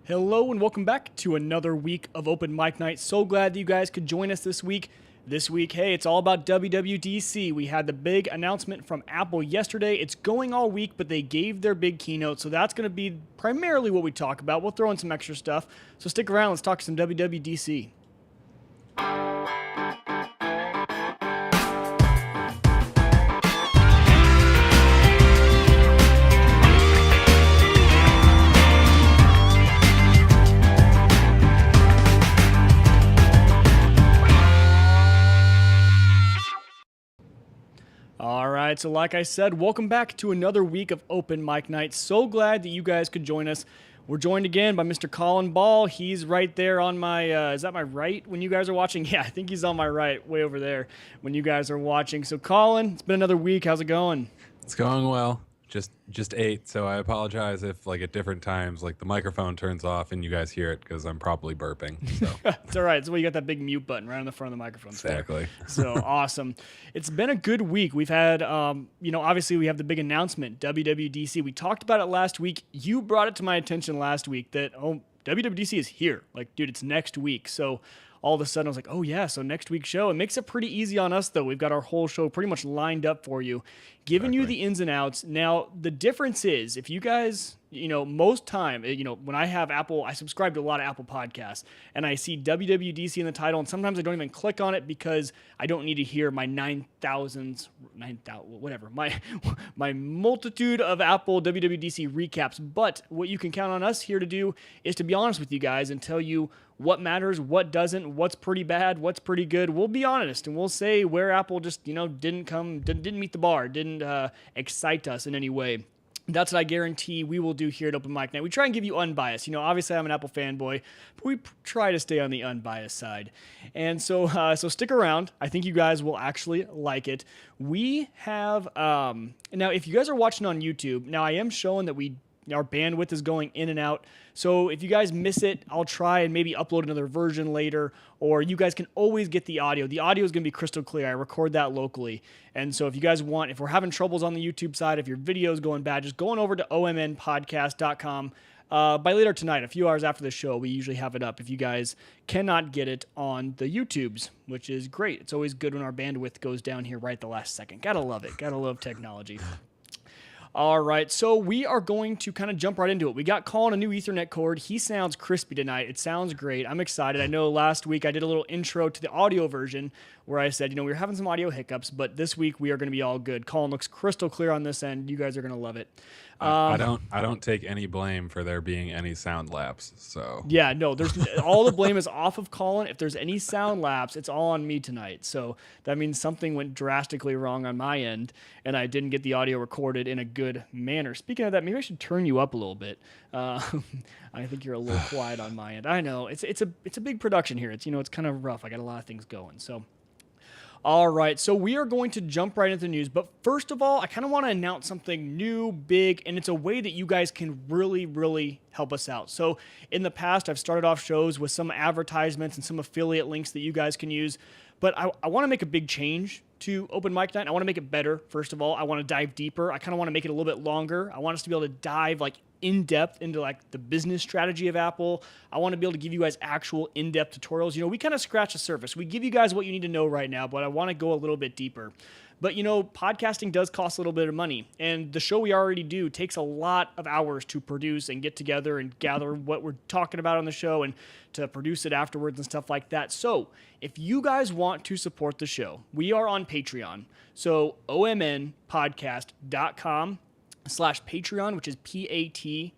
Hello and welcome back to another week of Open Mic Night. So glad that you guys could join us this week. This week, hey, it's all about WWDC. We had the big announcement from Apple yesterday. It's going all week, but they gave their big keynote, so that's going to be primarily what we talk about. We'll throw in some extra stuff. So stick around. Let's talk some WWDC. All right, so like I said, welcome back to another week of Open Mic Night. So glad that you guys could join us. We're joined again by Mr. Colin Ball. He's right there on my, is that my right when you guys are watching? Yeah, I think he's on my right, way over there when you guys are watching. So Colin, it's been another week. How's it going? It's going well. Just ate, so I apologize if like at different times like the microphone turns off and you guys hear it because I'm probably burping. So It's all right. It's why you got that big mute button right on the front of the microphone. exactly. So awesome. It's been a good week. We've had, obviously we have the big announcement, WWDC. We talked about it last week. You brought it to my attention last week that, WWDC is here. Like, dude, it's next week. So all of a sudden I was like, oh yeah, so next week's show. It makes it pretty easy on us though. We've got our whole show pretty much lined up for you, giving you the ins and outs. Now, the difference is if you guys, most time, when I have Apple, I subscribe to a lot of Apple podcasts and I see WWDC in the title and sometimes I don't even click on it because I don't need to hear my 9,000, whatever, my multitude of Apple WWDC recaps. But what you can count on us here to do is to be honest with you guys and tell you what matters, what doesn't, what's pretty bad, what's pretty good. We'll be honest and we'll say where Apple just, didn't meet the bar, didn't excite us in any way. That's what I guarantee we will do here at Open Mic Night. We try and give you unbiased. Obviously I'm an Apple fanboy, but we try to stay on the unbiased side. And so stick around. I think you guys will actually like it. We have, now if you guys are watching on YouTube, now I am showing that our bandwidth is going in and out. So if you guys miss it, I'll try and maybe upload another version later, or you guys can always get the audio. The audio is going to be crystal clear. I record that locally. And so if you guys want, if we're having troubles on the YouTube side, if your video is going bad, just going over to omnpodcast.com. By later tonight, a few hours after the show, we usually have it up if you guys cannot get it on the YouTubes, which is great. It's always good when our bandwidth goes down here right at the last second. Gotta love it. Gotta love technology. All right, so we are going to kind of jump right into it. We got Colin a new Ethernet cord. He sounds crispy tonight. It sounds great. I'm excited. I know last week I did a little intro to the audio version where I said, we were having some audio hiccups, but this week we are going to be all good. Colin looks crystal clear on this end. You guys are going to love it. I don't take any blame for there being any sound lapse. So yeah, no, there's all the blame is off of Colin. If there's any sound lapse, it's all on me tonight. So that means something went drastically wrong on my end, and I didn't get the audio recorded in a good manner. Speaking of that, maybe I should turn you up a little bit. I think you're a little quiet on my end. I know it's a big production here. It's kind of rough. I got a lot of things going. So. All right, so we are going to jump right into the news, but first of all, I kind of want to announce something new, big, and it's a way that you guys can really, really help us out. So in the past, I've started off shows with some advertisements and some affiliate links that you guys can use, but I want to make a big change to Open Mic Night. I want to make it better, first of all. I want to dive deeper. I kind of want to make it a little bit longer. I want us to be able to dive in depth into the business strategy of Apple. I want to be able to give you guys actual in-depth tutorials. We kind of scratch the surface. We give you guys what you need to know right now, but I want to go a little bit deeper. But podcasting does cost a little bit of money, and the show we already do takes a lot of hours to produce and get together and gather what we're talking about on the show and to produce it afterwards and stuff like that. So if you guys want to support the show, we are on Patreon. So omnpodcast.com/Patreon, which is Patreon.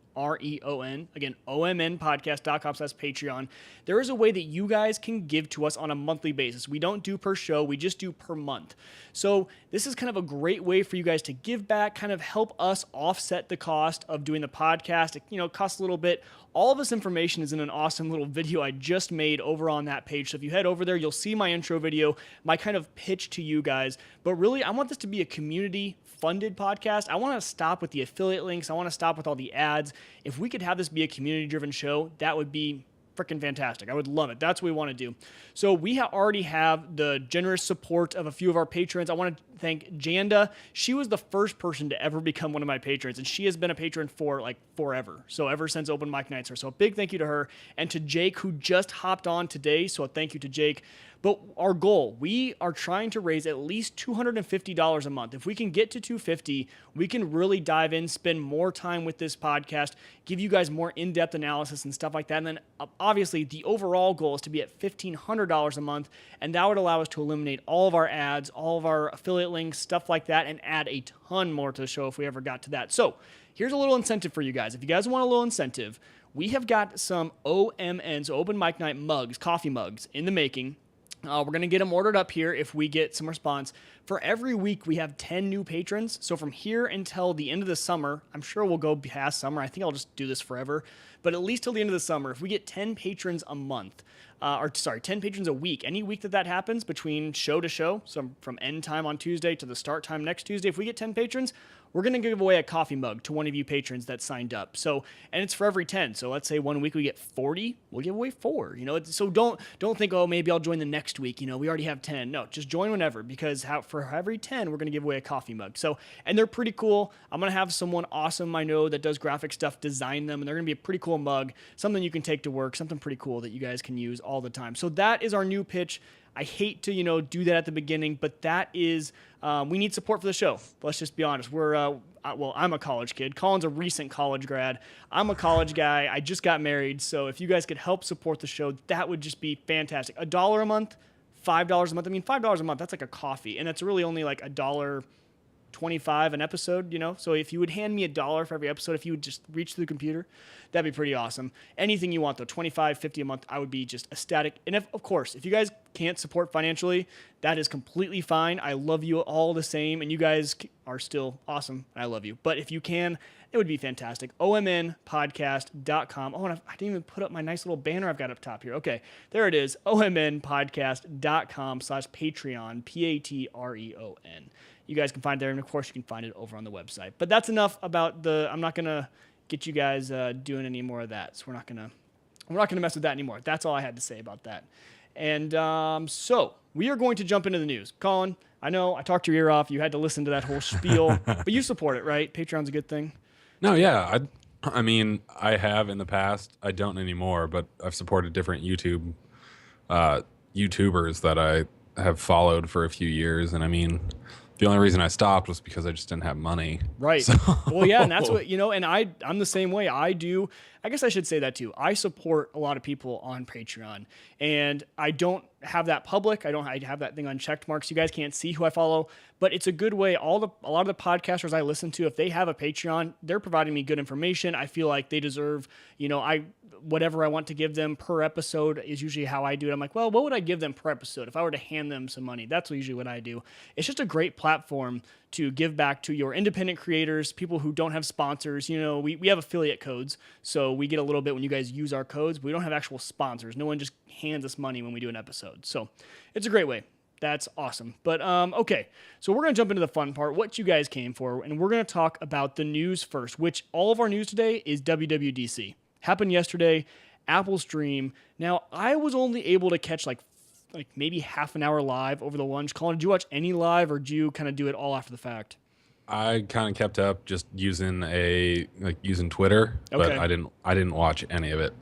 Again, omnpodcast.com/Patreon. There is a way that you guys can give to us on a monthly basis. We don't do per show, we just do per month. So this is kind of a great way for you guys to give back, kind of help us offset the cost of doing the podcast. It costs a little bit. All of this information is in an awesome little video I just made over on that page. So if you head over there, you'll see my intro video, my kind of pitch to you guys. But really, I want this to be a community-funded podcast. I want to stop with the affiliate links. I want to stop with all the ads. If we could have this be a community-driven show, that would be freaking fantastic. I would love it. That's what we want to do. So we already have the generous support of a few of our patrons. I want to thank Janda. She was the first person to ever become one of my patrons, and she has been a patron for like forever. So ever since open mic nights. So a big thank you to her, and to Jake, who just hopped on today. So a thank you to Jake. But our goal, we are trying to raise at least $250 a month. If we can get to $250, we can really dive in, spend more time with this podcast, give you guys more in-depth analysis and stuff like that. And then obviously the overall goal is to be at $1,500 a month, and that would allow us to eliminate all of our ads, all of our affiliate links, stuff like that, and add a ton more to the show if we ever got to that. So here's a little incentive for you guys. If you guys want a little incentive, we have got some OMNs, open mic night mugs, coffee mugs, in the making. We're going to get them ordered up here if we get some response. For every week, we have 10 new patrons. So from here until the end of the summer, I'm sure we'll go past summer. I think I'll just do this forever. But at least till the end of the summer, if we get 10 patrons a month, 10 patrons a week, any week that happens between show to show, so from end time on Tuesday to the start time next Tuesday, if we get 10 patrons, we're going to give away a coffee mug to one of you patrons that signed up. So, and it's for every 10. So let's say one week we get 40, we'll give away 4. So don't think, oh, maybe I'll join the next week. We already have 10. No, just join whenever, because for every 10, we're going to give away a coffee mug. So, and they're pretty cool. I'm going to have someone awesome I know that does graphic stuff design them, and they're going to be a pretty cool mug, something you can take to work, something pretty cool that you guys can use all the time. So that is our new pitch. I hate to, do that at the beginning, but that is, we need support for the show. Let's just be honest. I'm a college kid. Colin's a recent college grad. I'm a college guy. I just got married. So if you guys could help support the show, that would just be fantastic. $1 a month, $5 a month. I mean, $5 a month, that's like a coffee. And that's really only like $1.25 an episode, So if you would hand me $1 for every episode, if you would just reach through the computer, that'd be pretty awesome. Anything you want though, $25, $50 a month, I would be just ecstatic. And of course, if you guys can't support financially, that is completely fine. I love you all the same, and you guys are still awesome. I love you. But if you can, it would be fantastic. OMNpodcast.com. Oh, and I didn't even put up my nice little banner I've got up top here. Okay, there it is. OMNpodcast.com/Patreon, Patreon. You guys can find it there, and of course you can find it over on the website. But that's enough about I'm not gonna get you guys doing any more of that. So we're not gonna mess with that anymore. That's all I had to say about that. And so we are going to jump into the news. Colin, I know I talked your ear off. You had to listen to that whole spiel, but you support it, right? Patreon's a good thing. No, yeah. I mean, I have in the past. I don't anymore, but I've supported different YouTubers that I have followed for a few years, and I mean, the only reason I stopped was because I just didn't have money. Right. So. Well, yeah, and that's what, and I'm the same way. I guess I should say that too. I support a lot of people on Patreon, and I don't have that public. I have that thing on checked marks. You guys can't see who I follow, but it's a good way. A lot of the podcasters I listen to, if they have a Patreon, they're providing me good information. I feel like they deserve, whatever I want to give them per episode is usually how I do it. I'm like, well, what would I give them per episode if I were to hand them some money? That's usually what I do. It's just a great platform to give back to your independent creators, people who don't have sponsors. We have affiliate codes, so we get a little bit when you guys use our codes, but we don't have actual sponsors. No one just hands us money when we do an episode. So it's a great way. That's awesome. But okay, so we're going to jump into the fun part, what you guys came for, and we're going to talk about the news first, which all of our news today is WWDC. Happened yesterday, Apple stream. Now, I was only able to catch like maybe half an hour live over the lunch. Colin, did you watch any live, or did you kind of do it all after the fact? I kind of kept up just using Twitter, but I didn't watch any of it.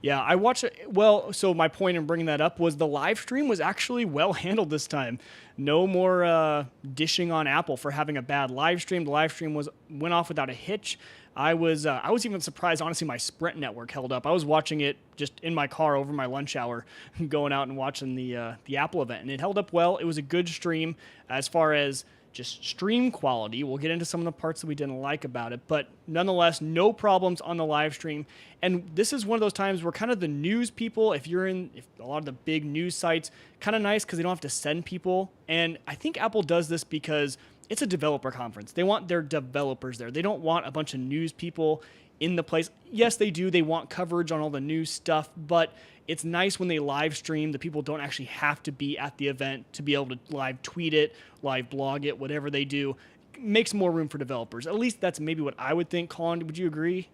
Yeah, I watched it. Well, so my point in bringing that up was the live stream was actually well handled this time. No more dishing on Apple for having a bad live stream. The live stream went off without a hitch. I was even surprised, honestly, my Sprint network held up. I was watching it just in my car over my lunch hour, going out and watching the Apple event, and it held up well. It was a good stream as far as just stream quality. We'll get into some of the parts that we didn't like about it, but nonetheless, no problems on the live stream. And this is one of those times where kind of the news people, if a lot of the big news sites, kind of nice because they don't have to send people. And I think Apple does this because it's a developer conference. They want their developers there. They don't want a bunch of news people in the place. Yes, they do. They want coverage on all the news stuff, but it's nice when they live stream. The people don't actually have to be at the event to be able to live tweet it, live blog it, whatever they do. It makes more room for developers. At least that's maybe what I would think. Colin, would you agree?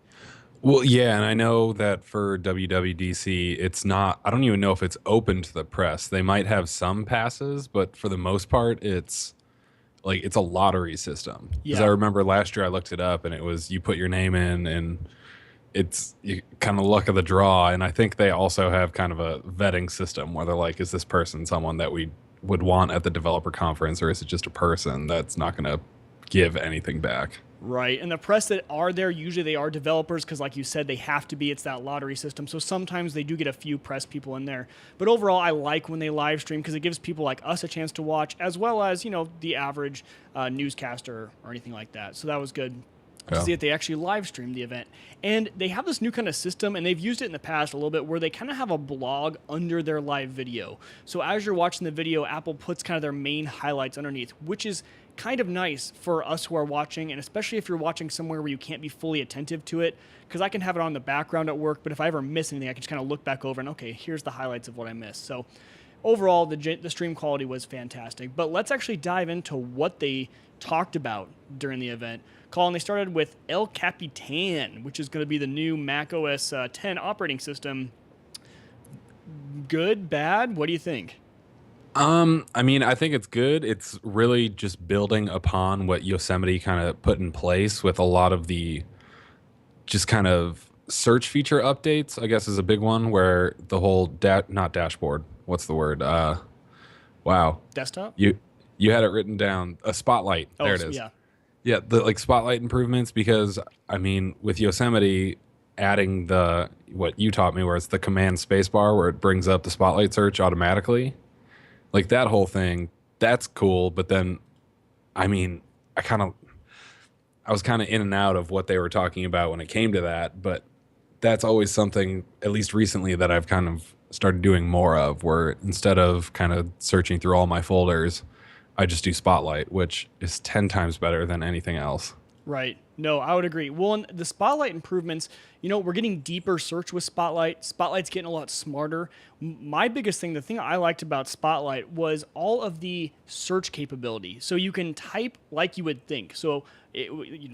Well, yeah, and I know that for WWDC, it's not, I don't even know if it's open to the press. They might have some passes, but for the most part, it's a lottery system. Because I Yeah. remember last year I looked it up and it was you put your name in and it's kind of luck of the draw. And I think they also have kind of a vetting system where they're like, is this person someone that we would want at the developer conference, or is it just a person that's not going to give anything back? Right. And the press that are there, usually they are developers because, like you said, they have to be. It's that lottery system. So sometimes they do get a few press people in there. But overall, I like when they live stream because it gives people like us a chance to watch, as well as, the average newscaster or anything like that. So that was good to see that they actually live streamed the event. And they have this new kind of system, and they've used it in the past a little bit, where they kind of have a blog under their live video. So as you're watching the video, Apple puts kind of their main highlights underneath, which is kind of nice for us who are watching, and especially if you're watching somewhere where you can't be fully attentive to it, because I can have it on the background at work, but if I ever miss anything, I can just kind of look back over and, okay, here's the highlights of what I missed. So overall, the stream quality was fantastic. But let's actually dive into what they talked about during the event. Colin, they started with El Capitan, which is going to be the new Mac OS 10 operating system. Good, bad? What do you think? I mean, I think it's good. It's really just building upon what Yosemite kind of put in place with a lot of the just kind of search feature updates, I guess is a big one, where the whole not dashboard. What's the word? Wow. Desktop? You had it written down. A spotlight. Oh, there it is. Yeah. Yeah, the like spotlight improvements, because I mean, with Yosemite adding the what you taught me, where it's the command spacebar where it brings up the spotlight search automatically. Like that whole thing, that's cool. But then, I mean, I was kind of in and out of what they were talking about when it came to that. But that's always something, at least recently, that I've kind of started doing more of, where instead of kind of searching through all my folders, I just do Spotlight, which is 10 times better than anything else. Right. No, I would agree. Well, and the Spotlight improvements, we're getting deeper search with Spotlight. Spotlight's getting a lot smarter. My biggest thing, the thing I liked about Spotlight was all of the search capability. So you can type like you would think. So,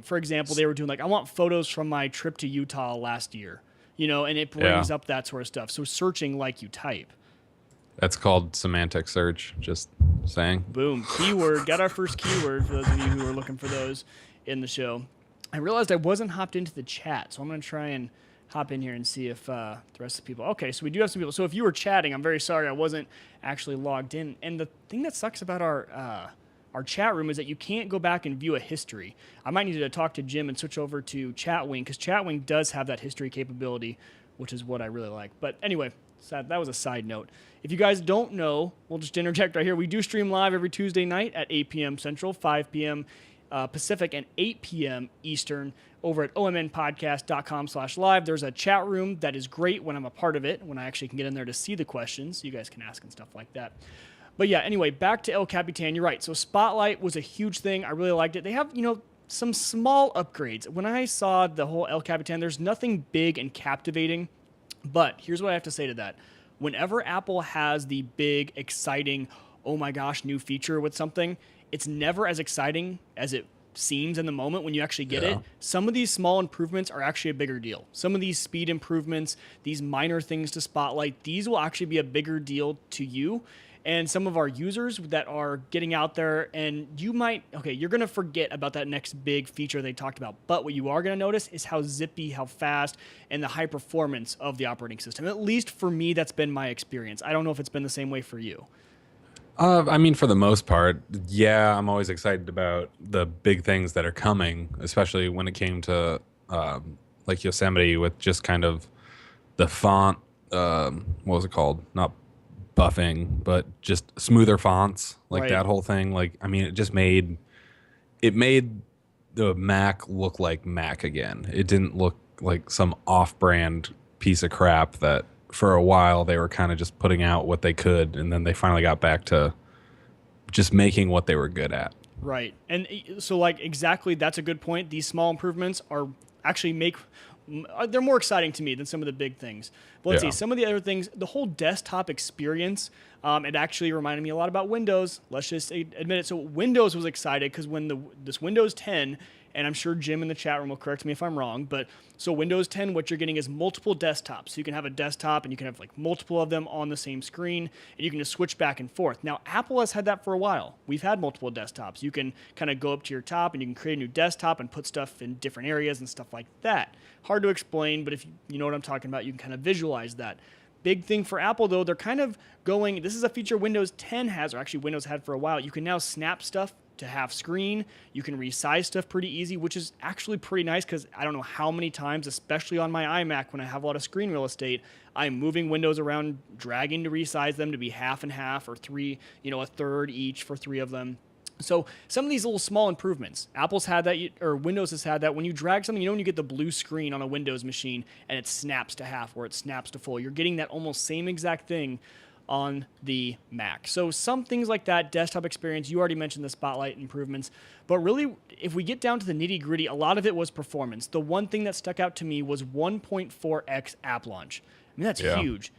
for example, they were doing like, I want photos from my trip to Utah last year, and it brings up that sort of stuff. So searching like you type. That's called semantic search, just saying. Boom. Keyword. Got our first keyword for those of you who are looking for those in the show. I realized I wasn't hopped into the chat, so I'm going to try and hop in here and see if the rest of the people... Okay, so we do have some people. So if you were chatting, I'm very sorry I wasn't actually logged in. And the thing that sucks about our chat room is that you can't go back and view a history. I might need to talk to Jim and switch over to Chatwing, because Chatwing does have that history capability, which is what I really like. But anyway, that was a side note. If you guys don't know, we'll just interject right here. We do stream live every Tuesday night at 8 p.m. Central, 5 p.m. Pacific, and 8 p.m. Eastern over at omnpodcast.com/live. There's a chat room that is great when I'm a part of it, when I actually can get in there to see the questions. You guys can ask and stuff like that. But yeah, anyway, back to El Capitan. You're right. So Spotlight was a huge thing. I really liked it. They have, some small upgrades. When I saw the whole El Capitan, there's nothing big and captivating. But here's what I have to say to that. Whenever Apple has the big, exciting, oh my gosh, new feature with something, it's never as exciting as it seems in the moment when you actually get it. Some of these small improvements are actually a bigger deal. Some of these speed improvements, these minor things to Spotlight, these will actually be a bigger deal to you and some of our users that are getting out there. And you're going to forget about that next big feature they talked about. But what you are going to notice is how zippy, how fast, and the high performance of the operating system. At least for me, that's been my experience. I don't know if it's been the same way for you. I mean, for the most part, yeah, I'm always excited about the big things that are coming, especially when it came to like Yosemite with just kind of the font, what was it called? Not buffing, but just smoother fonts, like that whole thing. Like, I mean, it made the Mac look like Mac again. It didn't look like some off-brand piece of crap that for a while they were kind of just putting out what they could, and then they finally got back to just making what they were good at. Right. And so, like, exactly, that's a good point. These small improvements are actually they're more exciting to me than some of the big things. But let's see, some of the other things, the whole desktop experience, it actually reminded me a lot about Windows. Let's just admit it. So Windows was excited because when this Windows 10 and I'm sure Jim in the chat room will correct me if I'm wrong, but so Windows 10, what you're getting is multiple desktops. So you can have a desktop and you can have like multiple of them on the same screen, and you can just switch back and forth. Now, Apple has had that for a while. We've had multiple desktops. You can kind of go up to your top and you can create a new desktop and put stuff in different areas and stuff like that. Hard to explain, but if you know what I'm talking about, you can kind of visualize that. Big thing for Apple, though, they're kind of going, this is a feature Windows 10 has, or actually Windows had for a while. You can now snap stuff to half screen. You can resize stuff pretty easy, which is actually pretty nice because I don't know how many times, especially on my iMac when I have a lot of screen real estate, I'm moving windows around, dragging to resize them to be half and half or three, a third each for three of them. So some of these little small improvements, Apple's had that, or Windows has had that. When you drag something, when you get the blue screen on a Windows machine and it snaps to half or it snaps to full, you're getting that almost same exact thing on the Mac. So some things like that, desktop experience, you already mentioned the Spotlight improvements, but really, if we get down to the nitty gritty, a lot of it was performance. The one thing that stuck out to me was 1.4x app launch. I mean, that's huge.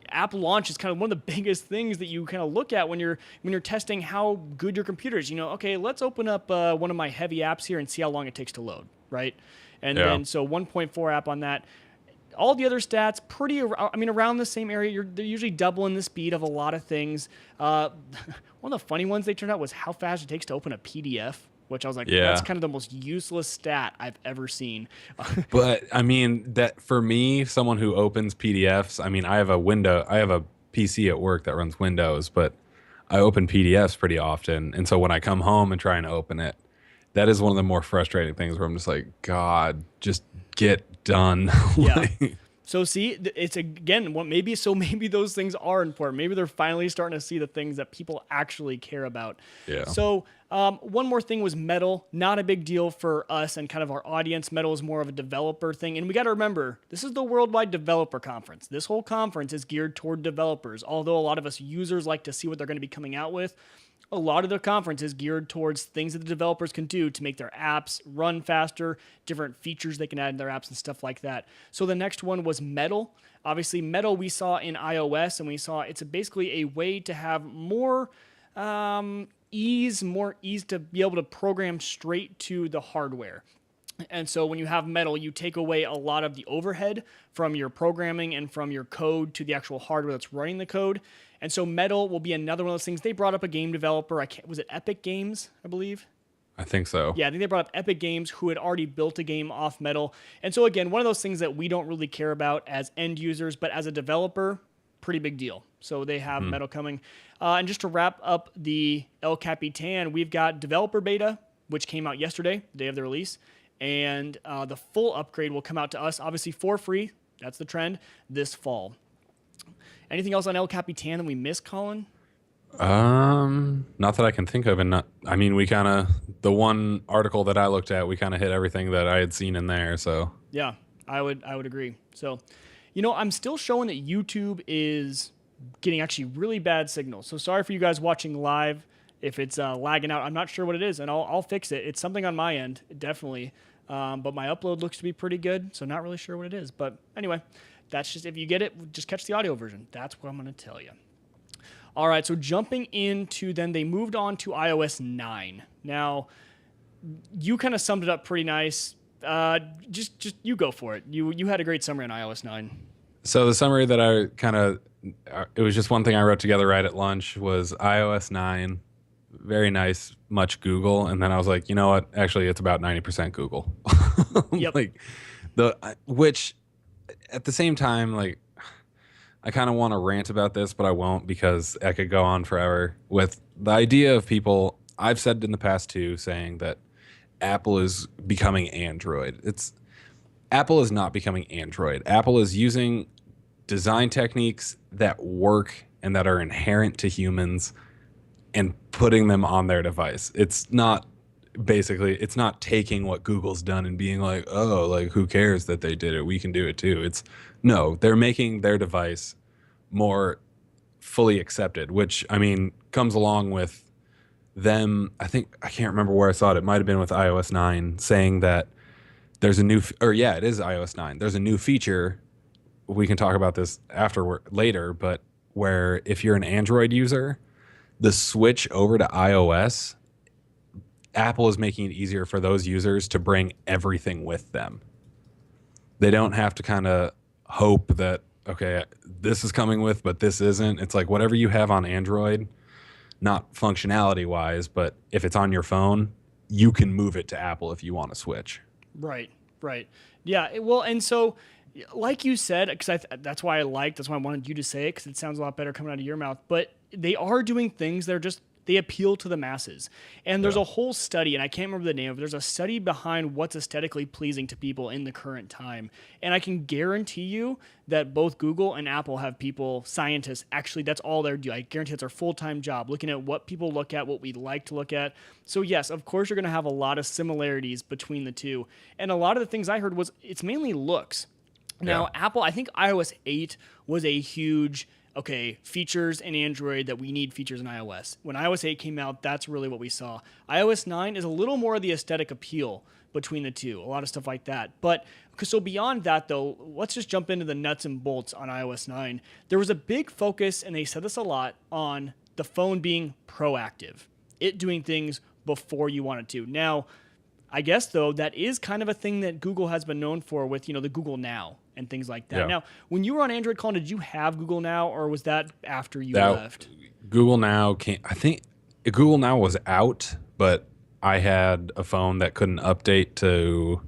App launch is kind of one of the biggest things that you kind of look at when you're testing how good your computer is. Okay, let's open up one of my heavy apps here and see how long it takes to load, right? And then so 1.4 app on that. All the other stats, around the same area. They're usually doubling the speed of a lot of things. One of the funny ones they turned out was how fast it takes to open a PDF, which I was like, that's kind of the most useless stat I've ever seen. But I mean, that for me, someone who opens PDFs, I mean, I have a PC at work that runs Windows, but I open PDFs pretty often. And so when I come home and try and open it, that is one of the more frustrating things where I'm just like, God, just get done. Yeah. So see, it's again, maybe those things are important. Maybe they're finally starting to see the things that people actually care about. Yeah. So one more thing was Metal. Not a big deal for us and kind of our audience. Metal is more of a developer thing. And we got to remember, this is the Worldwide Developer Conference. This whole conference is geared toward developers. Although a lot of us users like to see what they're going to be coming out with, a lot of the conference is geared towards things that the developers can do to make their apps run faster, different features they can add in their apps and stuff like that. So the next one was Metal. Obviously, Metal we saw in iOS, and we saw it's basically a way to have more ease to be able to program straight to the hardware. And so when you have Metal, you take away a lot of the overhead from your programming and from your code to the actual hardware that's running the code. And so Metal will be another one of those things. They brought up a game developer. Was it Epic Games, I believe? I think so. Yeah, I think they brought up Epic Games, who had already built a game off Metal. And so again, one of those things that we don't really care about as end users, but as a developer, pretty big deal. So they have Metal coming. And just to wrap up the El Capitan, we've got developer beta, which came out yesterday, the day of the release. And the full upgrade will come out to us, obviously for free. That's the trend this fall. Anything else on El Capitan that we missed, Colin? Not that I can think of, and the one article that I looked at, we kind of hit everything that I had seen in there. So yeah, I would agree. So, I'm still showing that YouTube is getting actually really bad signals. So sorry for you guys watching live if it's lagging out. I'm not sure what it is, and I'll fix it. It's something on my end, definitely. But my upload looks to be pretty good, so not really sure what it is. But anyway, that's just, if you get it, just catch the audio version. That's what I'm going to tell you. All right, so jumping into then, they moved on to iOS 9. Now, you kind of summed it up pretty nice. Just you go for it. You had a great summary on iOS 9. So the summary that it was just one thing I wrote together right at lunch was iOS 9. Very nice, much Google, and then I was like, you know what? Actually, it's about 90% Google. Yep. Which at the same time, I kind of want to rant about this, but I won't because I could go on forever with the idea of people. I've said in the past too, saying that Apple is becoming Android. Apple is not becoming Android. Apple is using design techniques that work and that are inherent to humans and putting them on their device. It's not taking what Google's done and being like, oh, who cares that they did it? We can do it too. They're making their device more fully accepted, which comes along with them. I can't remember where I saw it. It might've been with iOS 9 saying that there's it is iOS 9. There's a new feature. We can talk about this later, but where if you're an Android user, the switch over to iOS Apple is making it easier for those users to bring everything with them. They don't have to kind of hope that, okay, this is coming with, but this isn't. It's like whatever you have on Android, not functionality wise, but if it's on your phone, you can move it to Apple if you want to switch. Right, right. Yeah, well, and so, like you said, because that's why I wanted you to say it, because it sounds a lot better coming out of your mouth, but they are doing things that are just, they appeal to the masses. And there's a whole study, and I can't remember the name of it, there's a study behind what's aesthetically pleasing to people in the current time. And I can guarantee you that both Google and Apple have people, scientists, actually that's all they're doing. I guarantee it's their full-time job, looking at what people look at, what we like to look at. So yes, of course you're going to have a lot of similarities between the two. And a lot of the things I heard was it's mainly looks. Now, Apple, I think iOS 8 was a huge, features in Android that we need features in iOS. When iOS 8 came out, that's really what we saw. iOS 9 is a little more of the aesthetic appeal between the two, a lot of stuff like that. But so beyond that, though, let's just jump into the nuts and bolts on iOS 9. There was a big focus, and they said this a lot, on the phone being proactive, it doing things before you want it to. Now, I guess, though, that is kind of a thing that Google has been known for with, the Google Now and things like that. Yeah. Now, when you were on Android, Colin, did you have Google Now, or was that after you left? Google Now came, I think Google Now was out, but I had a phone that couldn't update to,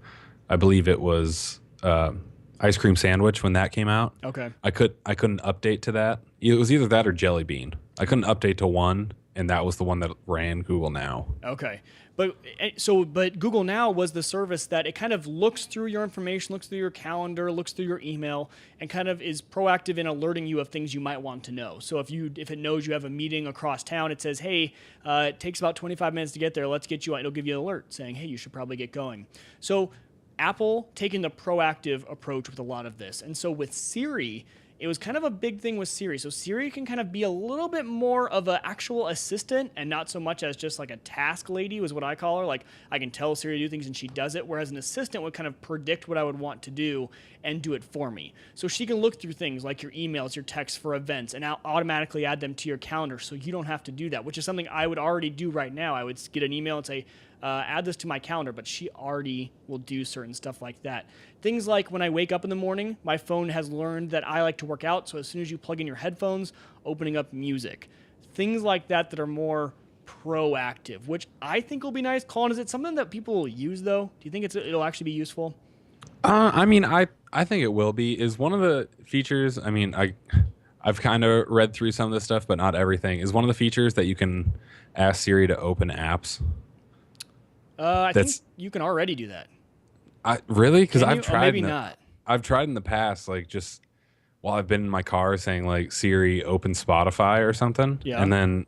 I believe it was Ice Cream Sandwich when that came out. Okay. I couldn't update to that. It was either that or Jelly Bean. I couldn't update to one, and that was the one that ran Google Now. Okay. But Google Now was the service that it kind of looks through your information, looks through your calendar, looks through your email, and kind of is proactive in alerting you of things you might want to know. So if it knows you have a meeting across town, it says, hey, it takes about 25 minutes to get there. Let's get you on. It'll give you an alert saying, hey, you should probably get going. So Apple taking the proactive approach with a lot of this. And so with Siri, it was kind of a big thing with Siri. So Siri can kind of be a little bit more of an actual assistant and not so much as just like a task lady was what I call her. Like I can tell Siri to do things and she does it, whereas an assistant would kind of predict what I would want to do and do it for me. So she can look through things like your emails, your texts for events, and automatically add them to your calendar so you don't have to do that, which is something I would already do right now. I would get an email and say, add this to my calendar, but she already will do certain stuff like that. Things like when I wake up in the morning, my phone has learned that I like to work out, so as soon as you plug in your headphones, opening up music. Things like that that are more proactive, which I think will be nice. Colin, is it something that people will use, though? Do you think it'll actually be useful? I think it will be. Is one of the features, I've kind of read through some of this stuff, but not everything. Is one of the features that you can ask Siri to open apps? I think you can already do that. Really? Because I've tried. Maybe not. I've tried in the past, like just while I've been in my car, saying like Siri, open Spotify or something. Yeah. And then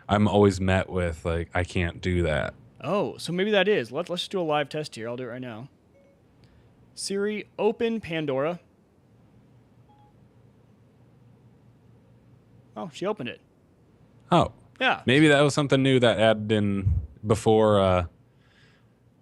I'm always met with like, I can't do that. Oh, so maybe that is. Let's just do a live test here. I'll do it right now. Siri, open Pandora. Oh, she opened it. Oh. Yeah. Maybe that was something new that added in before.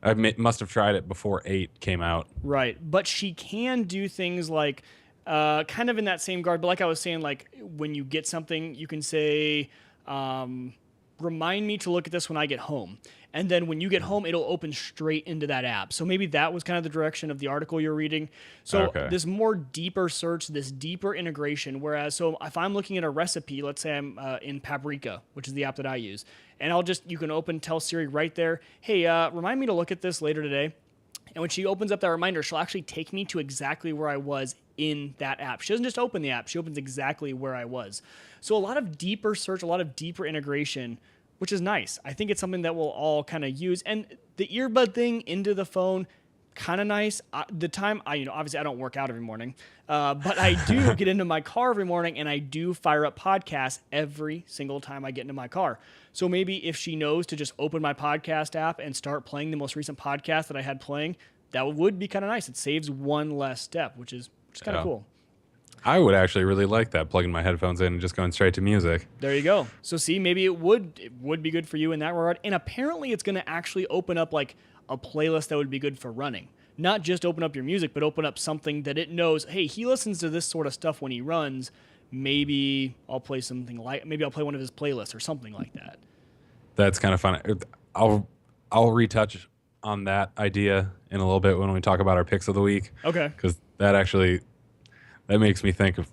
I must have tried it before 8 came out. Right. But she can do things like kind of in that same guard. But like I was saying, like when you get something, you can say, remind me to look at this when I get home. And then when you get home, it'll open straight into that app. So maybe that was kind of the direction of the article you're reading. So this more deeper search, this deeper integration. Whereas, so if I'm looking at a recipe, let's say I'm in Paprika, which is the app that I use, and you can tell Siri right there, hey, remind me to look at this later today. And when she opens up that reminder, she'll actually take me to exactly where I was in that app. She doesn't just open the app, she opens exactly where I was. So a lot of deeper search, a lot of deeper integration, which is nice. I think it's something that we'll all kind of use. And the earbud thing into the phone, kind of nice. Obviously I don't work out every morning, but I do get into my car every morning and I do fire up podcasts every single time I get into my car. So maybe if she knows to just open my podcast app and start playing the most recent podcast that I had playing, that would be kind of nice. It saves one less step, which is kind of cool. I would actually really like that, plugging my headphones in and just going straight to music. There you go. So see, maybe it would be good for you in that regard. And apparently it's going to actually open up like a playlist that would be good for running. Not just open up your music, but open up something that it knows, hey, he listens to this sort of stuff when he runs. Maybe I'll play maybe I'll play one of his playlists or something like that. That's kind of fun. I'll retouch on that idea in a little bit when we talk about our picks of the week. Okay. Because that makes me think of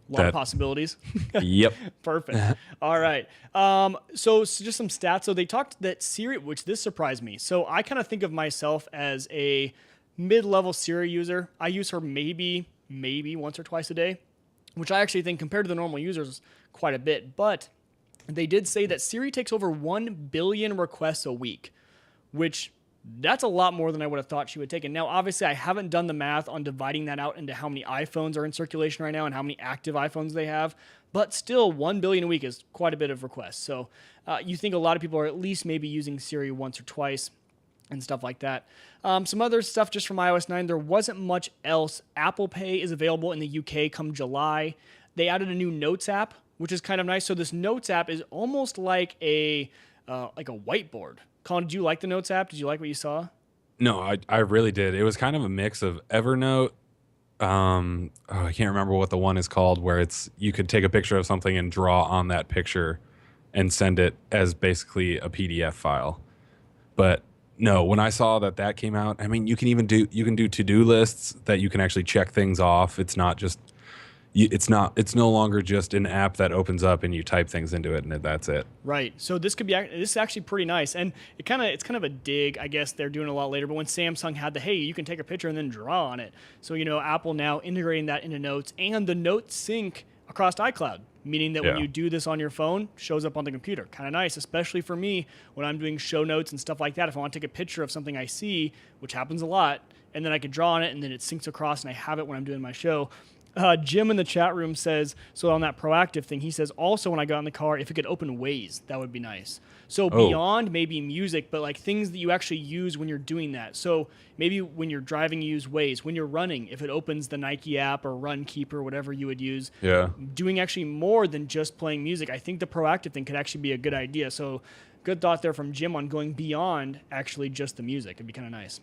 A lot of possibilities. Yep. Perfect. All right. So just some stats. So they talked that Siri, which this surprised me. So I kind of think of myself as a mid-level Siri user. I use her maybe once or twice a day, which I actually think compared to the normal users quite a bit. But they did say that Siri takes over 1 billion requests a week, which that's a lot more than I would have thought she would take. And now, obviously, I haven't done the math on dividing that out into how many iPhones are in circulation right now and how many active iPhones they have. But still, 1 billion a week is quite a bit of requests. So you think a lot of people are at least maybe using Siri once or twice and stuff like that. Some other stuff just from iOS 9, there wasn't much else. ApplePay is available in the UK come July. They added a new Notes app, which is kind of nice. So this Notes app is almost like a whiteboard. Colin, did you like the Notes app? Did you like what you saw? No, I really did. It was kind of a mix of Evernote. I can't remember what the one is called, where you could take a picture of something and draw on that picture and send it as basically a PDF file. But no, when I saw that came out, I mean, you can do to-do lists that you can actually check things off. It's not just it's no longer just an app that opens up and you type things into it and that's it. Right. So this is actually pretty nice, and it's kind of a dig. I guess they're doing a lot later. But when Samsung had hey, you can take a picture and then draw on it. So Apple now integrating that into Notes, and the Notes sync across iCloud, meaning that when you do this on your phone, shows up on the computer. Kind of nice, especially for me when I'm doing show notes and stuff like that. If I want to take a picture of something I see, which happens a lot, and then I could draw on it, and then it syncs across, and I have it when I'm doing my show. Jim in the chat room says, so on that proactive thing, he says, also when I got in the car, if it could open Waze, that would be nice. So beyond maybe music, but like things that you actually use when you're doing that. So maybe when you're driving, you use Waze. When you're running, if it opens the Nike app or Runkeeper, whatever you would use. Yeah. Doing actually more than just playing music. I think the proactive thing could actually be a good idea. So good thought there from Jim on going beyond actually just the music. It'd be kind of nice.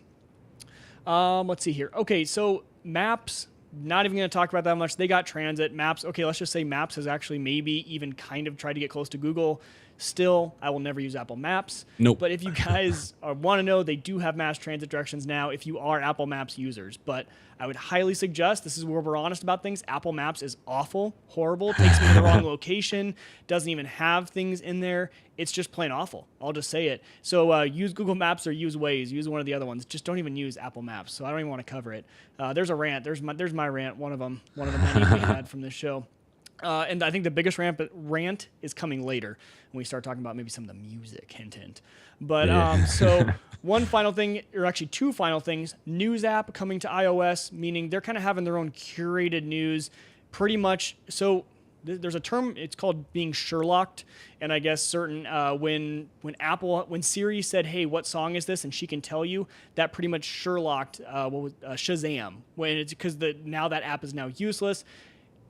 Let's see here. Okay, so Maps. Not even going to talk about that much. They got transit. Maps. Okay, let's just say Maps has actually maybe even kind of tried to get close to Google. Still, I will never use Apple Maps. Nope. But if you guys want to know, they do have mass transit directions now if you are Apple Maps users. But I would highly suggest, this is where we're honest about things, Apple Maps is awful, horrible, takes me to the wrong location, doesn't even have things in there. It's just plain awful. I'll just say it. So use Google Maps or use Waze. Use one of the other ones. Just don't even use Apple Maps. So I don't even want to cover it. There's a rant. There's my rant, one of the many we had from this show. And I think the biggest rant is coming later when we start talking about maybe some of the music, hint. But so one final thing, or actually two final things, News app coming to iOS, meaning they're kind of having their own curated news pretty much. So there's a term, it's called being Sherlocked. And I guess when Siri said, hey, what song is this? And she can tell you, that pretty much Sherlocked Shazam. When it's because now that app is now useless.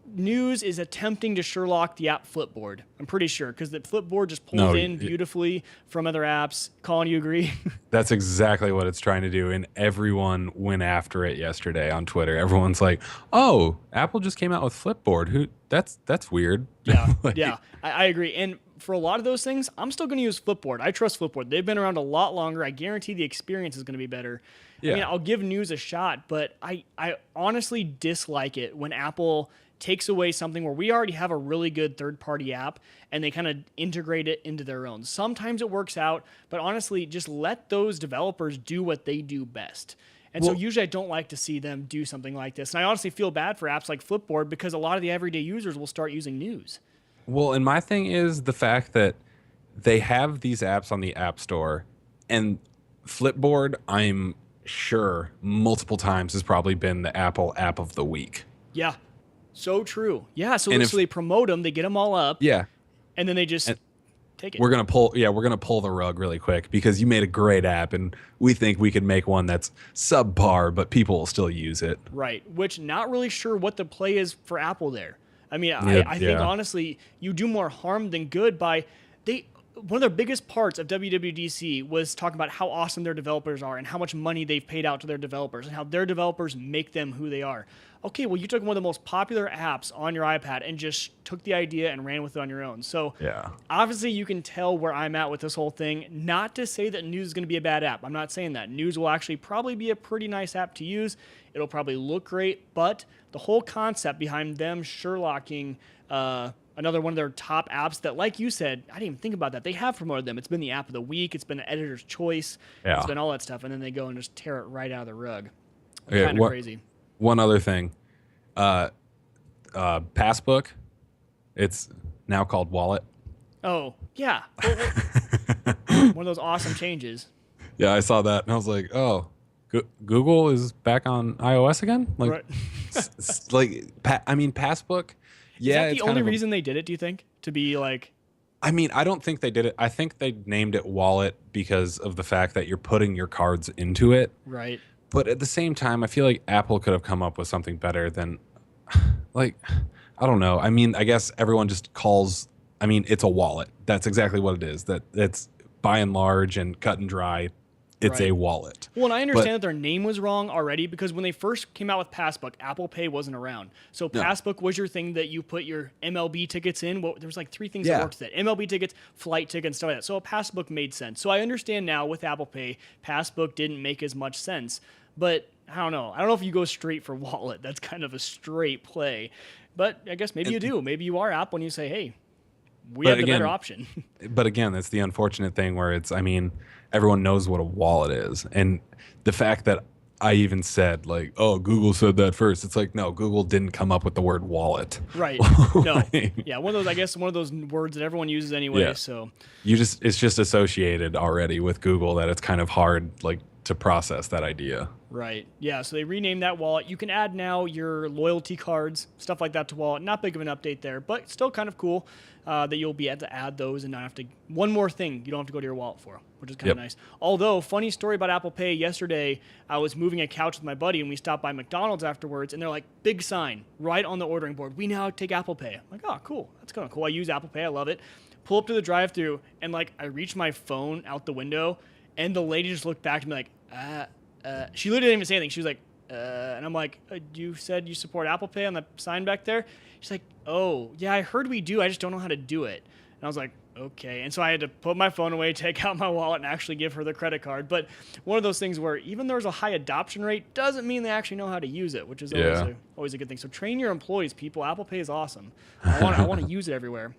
News is attempting to Sherlock the app Flipboard. I'm pretty sure, because the Flipboard just pulls in beautifully from other apps. Colin, you agree? That's exactly what it's trying to do, and everyone went after it yesterday on Twitter. Everyone's like, "Oh, Apple just came out with Flipboard. That's weird." Yeah, yeah, I agree. And for a lot of those things, I'm still going to use Flipboard. I trust Flipboard. They've been around a lot longer. I guarantee the experience is going to be better. Yeah. I mean, I'll give News a shot, but I honestly dislike it when Apple takes away something where we already have a really good third-party app and they kind of integrate it into their own. Sometimes it works out, but honestly, just let those developers do what they do best. And so usually I don't like to see them do something like this. And I honestly feel bad for apps like Flipboard because a lot of the everyday users will start using News. Well, and my thing is the fact that they have these apps on the App Store, and Flipboard, I'm sure multiple times has probably been the Apple app of the week. Yeah. So true. Yeah. So they promote them, they get them all up. Yeah. And then they just take it. We're gonna pull the rug really quick because you made a great app, and we think we can make one that's subpar, but people will still use it. Right. Which not really sure what the play is for Apple there. I mean, I think honestly, you do more harm than good by one of their biggest parts of WWDC was talking about how awesome their developers are and how much money they've paid out to their developers and how their developers make them who they are. Okay, well, you took one of the most popular apps on your iPad and just took the idea and ran with it on your own. So Yeah. obviously you can tell where I'm at with this whole thing. Not to say that News is going to be a bad app. I'm not saying that. News will actually probably be a pretty nice app to use. It'll probably look great, but the whole concept behind them Sherlocking another one of their top apps that, like you said, I didn't even think about that. They have promoted them. It's been the app of the week. It's been the editor's choice. Yeah. It's been all that stuff. And then they go and just tear it right out of the rug. Okay, Kind of crazy. One other thing. Passbook, it's now called Wallet. Oh, yeah. One of those awesome changes. Yeah, I saw that and I was like, oh, Google is back on iOS again? Like, Right. I mean, Passbook. Yeah, Is that the only reason they did it, do you think? To be like... I mean, I don't think they did it. I think they named it Wallet because of the fact that you're putting your cards into it. Right. But at the same time, I feel like Apple could have come up with something better than, like, I don't know. I mean, I guess everyone just calls, I mean, it's a wallet. That's exactly what it is. That it's by and large and cut and dry. It's Right. a wallet. Well, and I understand that their name was wrong already because when they first came out with Passbook, ApplePay wasn't around. So Passbook was your thing that you put your MLB tickets in. Well, there was like three things that worked with it. MLB tickets, flight tickets, stuff like that. So a Passbook made sense. So I understand now with ApplePay, Passbook didn't make as much sense. But I don't know. I don't know if you go straight for wallet. That's kind of a straight play. But I guess maybe you do. Maybe you are Apple and you say, hey, we have the better option. But again, that's the unfortunate thing where it's, I mean, everyone knows what a wallet is. And the fact that I even said, like, oh, Google said that first. It's like, no, Google didn't come up with the word wallet. Right. No. Yeah, one of those, I guess, one of those words that everyone uses anyway. Yeah. So It's just associated already with Google that it's kind of hard, like, to process that idea. Right. Yeah. So they renamed that wallet. You can add now your loyalty cards, stuff like that to wallet. Not big of an update there, but still kind of cool that you'll be able to add those and not have to. One more thing you don't have to go to your wallet for, which is kind of nice. Although, funny story about Apple Pay. Yesterday, I was moving a couch with my buddy and we stopped by McDonald's afterwards, and they're like, big sign right on the ordering board. We now take Apple Pay. I'm like, oh, cool. That's kind of cool. I use Apple Pay. I love it. Pull up to the drive-thru and like I reach my phone out the window, and the lady just looked back to me like, she literally didn't even say anything. She was like, and I'm like, you said you support Apple Pay on the sign back there? She's like, oh, yeah, I heard we do. I just don't know how to do it. And I was like, okay. And so I had to put my phone away, take out my wallet, and actually give her the credit card. But one of those things where even there's a high adoption rate doesn't mean they actually know how to use it, which is always a good thing. So train your employees, people. Apple Pay is awesome. I want to use it everywhere.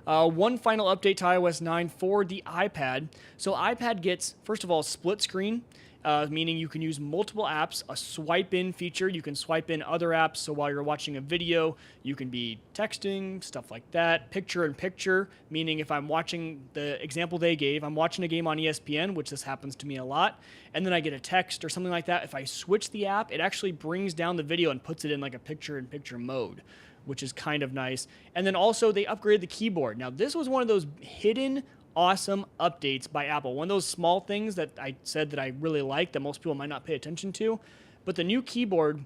One final update to iOS 9 for the iPad. So iPad gets, first of all, split screen, meaning you can use multiple apps, a swipe in feature. You can swipe in other apps. So while you're watching a video, you can be texting, stuff like that. Picture in picture, meaning if I'm watching the example they gave, I'm watching a game on ESPN, which this happens to me a lot, and then I get a text or something like that. If I switch the app, it actually brings down the video and puts it in like a picture in picture mode, which is kind of nice. And then also they upgraded the keyboard. Now this was one of those hidden awesome updates by Apple. One of those small things that I said that I really like that most people might not pay attention to. But the new keyboard,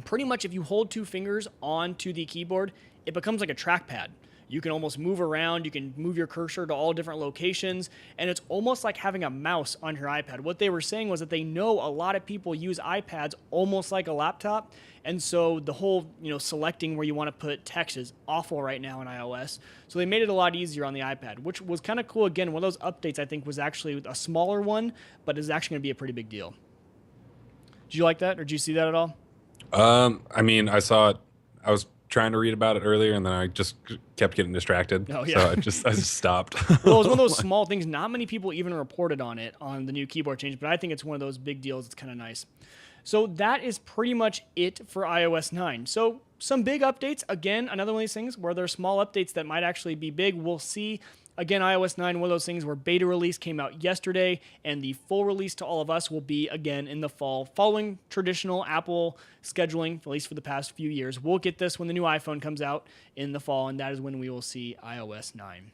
pretty much if you hold two fingers onto the keyboard, it becomes like a trackpad. You can almost move around. You can move your cursor to all different locations. And it's almost like having a mouse on your iPad. What they were saying was that they know a lot of people use iPads almost like a laptop. And so the whole, selecting where you want to put text is awful right now in iOS. So they made it a lot easier on the iPad, which was kind of cool. Again, one of those updates I think was actually a smaller one, but is actually going to be a pretty big deal. Did you like that, or did you see that at all? I mean, I saw it. I was trying to read about it earlier, and then I just kept getting distracted. Oh, yeah. So I just stopped. Well, it was one of those small things. Not many people even reported on it, on the new keyboard change, but I think it's one of those big deals. It's kind of nice. So that is pretty much it for iOS 9. So some big updates. Again, another one of these things where there are small updates that might actually be big. We'll see. Again, iOS 9, one of those things where beta release came out yesterday, and the full release to all of us will be, again, in the fall, following traditional Apple scheduling, at least for the past few years. We'll get this when the new iPhone comes out in the fall, and that is when we will see iOS 9.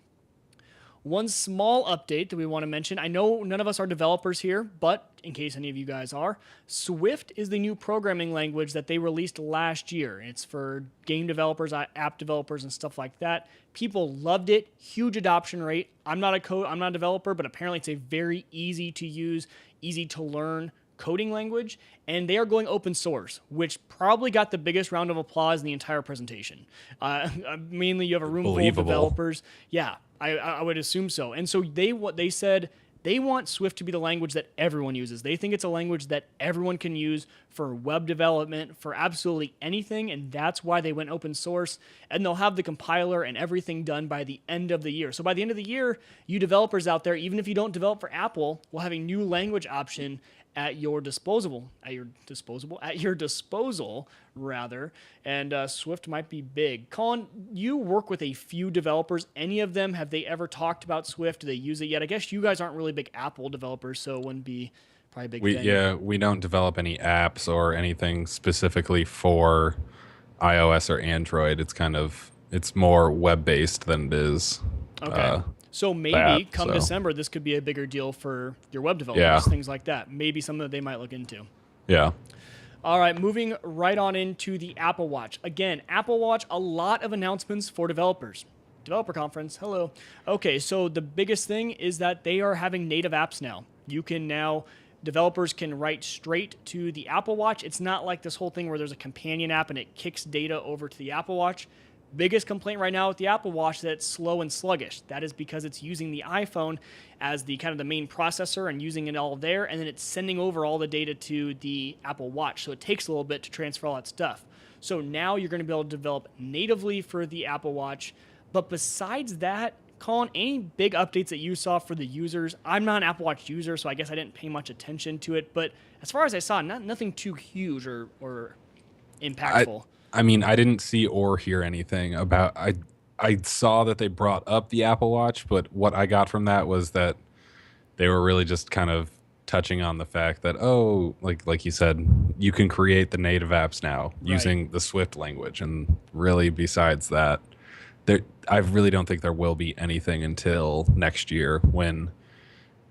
One small update that we want to mention. I know none of us are developers here, but in case any of you guys are, Swift is the new programming language that they released last year. It's for game developers, app developers, and stuff like that. People loved it. Huge adoption rate. I'm not a developer, but apparently it's a very easy to use, easy to learn coding language, and they are going open source, which probably got the biggest round of applause in the entire presentation. Mainly, you have a room full of developers. Yeah, I would assume so. And so they said they want Swift to be the language that everyone uses. They think it's a language that everyone can use for web development, for absolutely anything, and that's why they went open source. And they'll have the compiler and everything done by the end of the year. So by the end of the year, you developers out there, even if you don't develop for Apple, will have a new language option at your disposal, rather, and Swift might be big. Colin, you work with a few developers. Any of them, have they ever talked about Swift? Do they use it yet? I guess you guys aren't really big Apple developers, so it wouldn't be probably a big thing. Yeah, we don't develop any apps or anything specifically for iOS or Android. It's more web-based than it is. Okay. So maybe December, this could be a bigger deal for your web developers, things like that. Maybe something that they might look into. Yeah. All right, moving right on into the Apple Watch. Again, Apple Watch, a lot of announcements for developers. Developer conference, hello. Okay, so the biggest thing is that they are having native apps now. Developers can write straight to the Apple Watch. It's not like this whole thing where there's a companion app and it kicks data over to the Apple Watch. Biggest complaint right now with the Apple Watch is that it's slow and sluggish. That is because it's using the iPhone as the kind of the main processor and using it all there, and then it's sending over all the data to the Apple Watch. So it takes a little bit to transfer all that stuff. So now you're going to be able to develop natively for the Apple Watch. But besides that, Colin, any big updates that you saw for the users? I'm not an Apple Watch user, so I guess I didn't pay much attention to it. But as far as I saw, nothing too huge or impactful. I mean, I didn't see or hear anything about. I saw that they brought up the Apple Watch, but what I got from that was that they were really just kind of touching on the fact that, like you said, you can create the native apps now using the Swift language, and really besides that, I really don't think there will be anything until next year when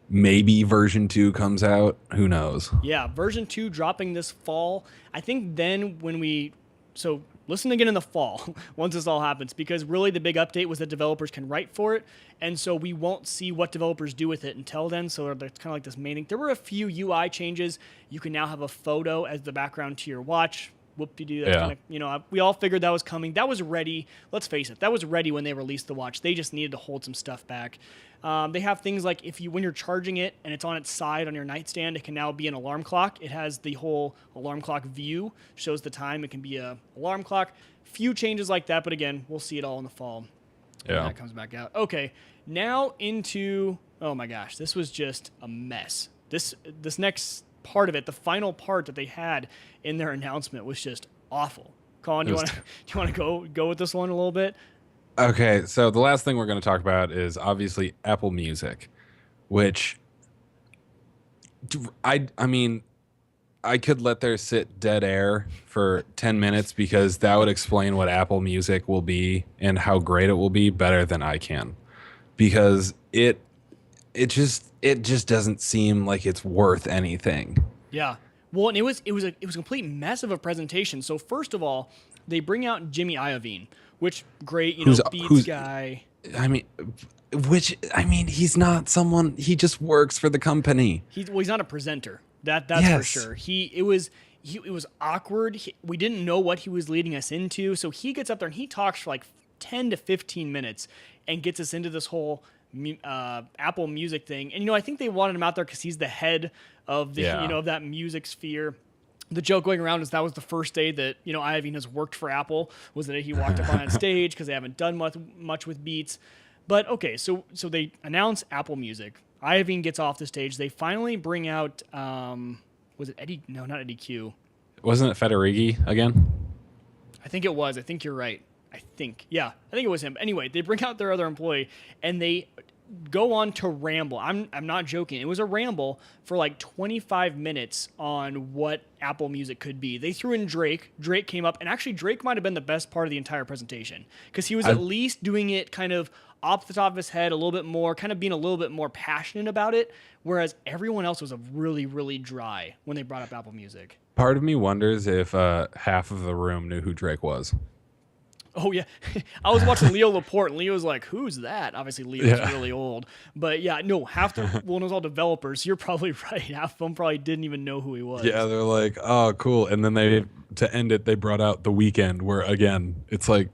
maybe version 2 comes out. Who knows? Yeah, version 2 dropping this fall. I think then so listen again in the fall once this all happens, because really the big update was that developers can write for it, and so we won't see what developers do with it until then. So it's kind of like this main thing. There were a few UI changes. You can now have a photo as the background to your watch. Whoop-de-doo. That's kind of, we all figured that was coming. That was ready. Let's face it, that was ready when they released the watch. They just needed to hold some stuff back. They have things like when you're charging it and it's on its side on your nightstand, it can now be an alarm clock. It has the whole alarm clock view, shows the time. It can be a alarm clock. Few changes like that, but again, we'll see it all in the fall. Yeah, when that comes back out. Okay, now into, oh my gosh, this was just a mess. This next part of it, the final part that they had in their announcement, was just awful. Colin, do you want to go with this one a little bit? Okay, so the last thing we're going to talk about is obviously Apple Music, which I mean, I could let there sit dead air for 10 minutes because that would explain what Apple Music will be and how great it will be better than I can, because it just doesn't seem like it's worth anything. Yeah. Well, and it was a complete mess of a presentation. So first of all, they bring out Jimmy Iovine, which great, Beats guy. I mean, he's not someone. He just works for the company. He's not a presenter. That's for sure. It was awkward. We didn't know what he was leading us into. So he gets up there and he talks for like 10 to 15 minutes and gets us into this whole Apple Music thing. And I think they wanted him out there because he's the head of the of that music sphere. The joke going around is that was the first day that Iovine has worked for Apple, was the day he walked up on stage, because they haven't done much with Beats. But okay, so they announce Apple Music. Iovine gets off the stage. They finally bring out was it Eddie? No, not Eddie Q. Wasn't it Federighi again? I think it was. I think you're right. I think it was him. Anyway, they bring out their other employee, and they go on to ramble. I'm not joking. It was a ramble for like 25 minutes on what Apple Music could be. They threw in Drake. Drake came up, and actually Drake might have been the best part of the entire presentation because he was at least doing it kind of off the top of his head a little bit more, kind of being a little bit more passionate about it, whereas everyone else was really, really dry when they brought up Apple Music. Part of me wonders if half of the room knew who Drake was. Oh, yeah. I was watching Leo Laporte, and Leo was like, who's that? Obviously, Leo's really old. But yeah, no, half the, well, it was all developers. You're probably right. Half of them probably didn't even know who he was. Yeah, they're like, oh, cool. And then to end it, they brought out The Weeknd, where, again, it's like,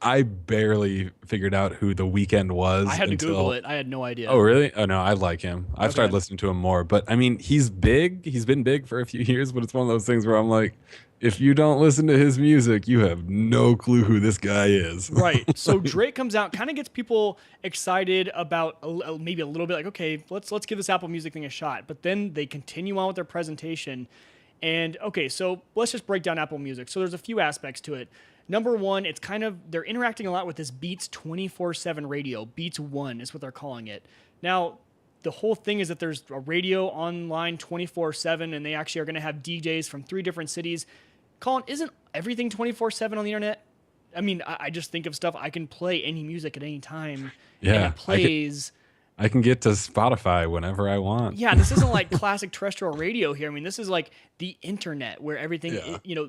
I barely figured out who The Weeknd was. I had to Google it. I had no idea. Oh, really? Oh, no, I like him. I've started listening to him more. But, I mean, he's big. He's been big for a few years, but it's one of those things where I'm like, if you don't listen to his music, you have no clue who this guy is. Right. So Drake comes out, kind of gets people excited about maybe a little bit like, okay, let's give this Apple Music thing a shot. But then they continue on with their presentation. And, okay, so let's just break down Apple Music. So there's a few aspects to it. Number one, it's kind of, they're interacting a lot with this Beats 24/7 radio. Beats One is what they're calling it. Now, the whole thing is that there's a radio online 24/7, and they actually are going to have DJs from 3 different cities. Colin, isn't everything 24/7 on the internet? I mean, I just think of stuff. I can play any music at any time. Yeah, and it plays. I can get to Spotify whenever I want. Yeah, this isn't like classic terrestrial radio here. I mean, this is like the internet where everything,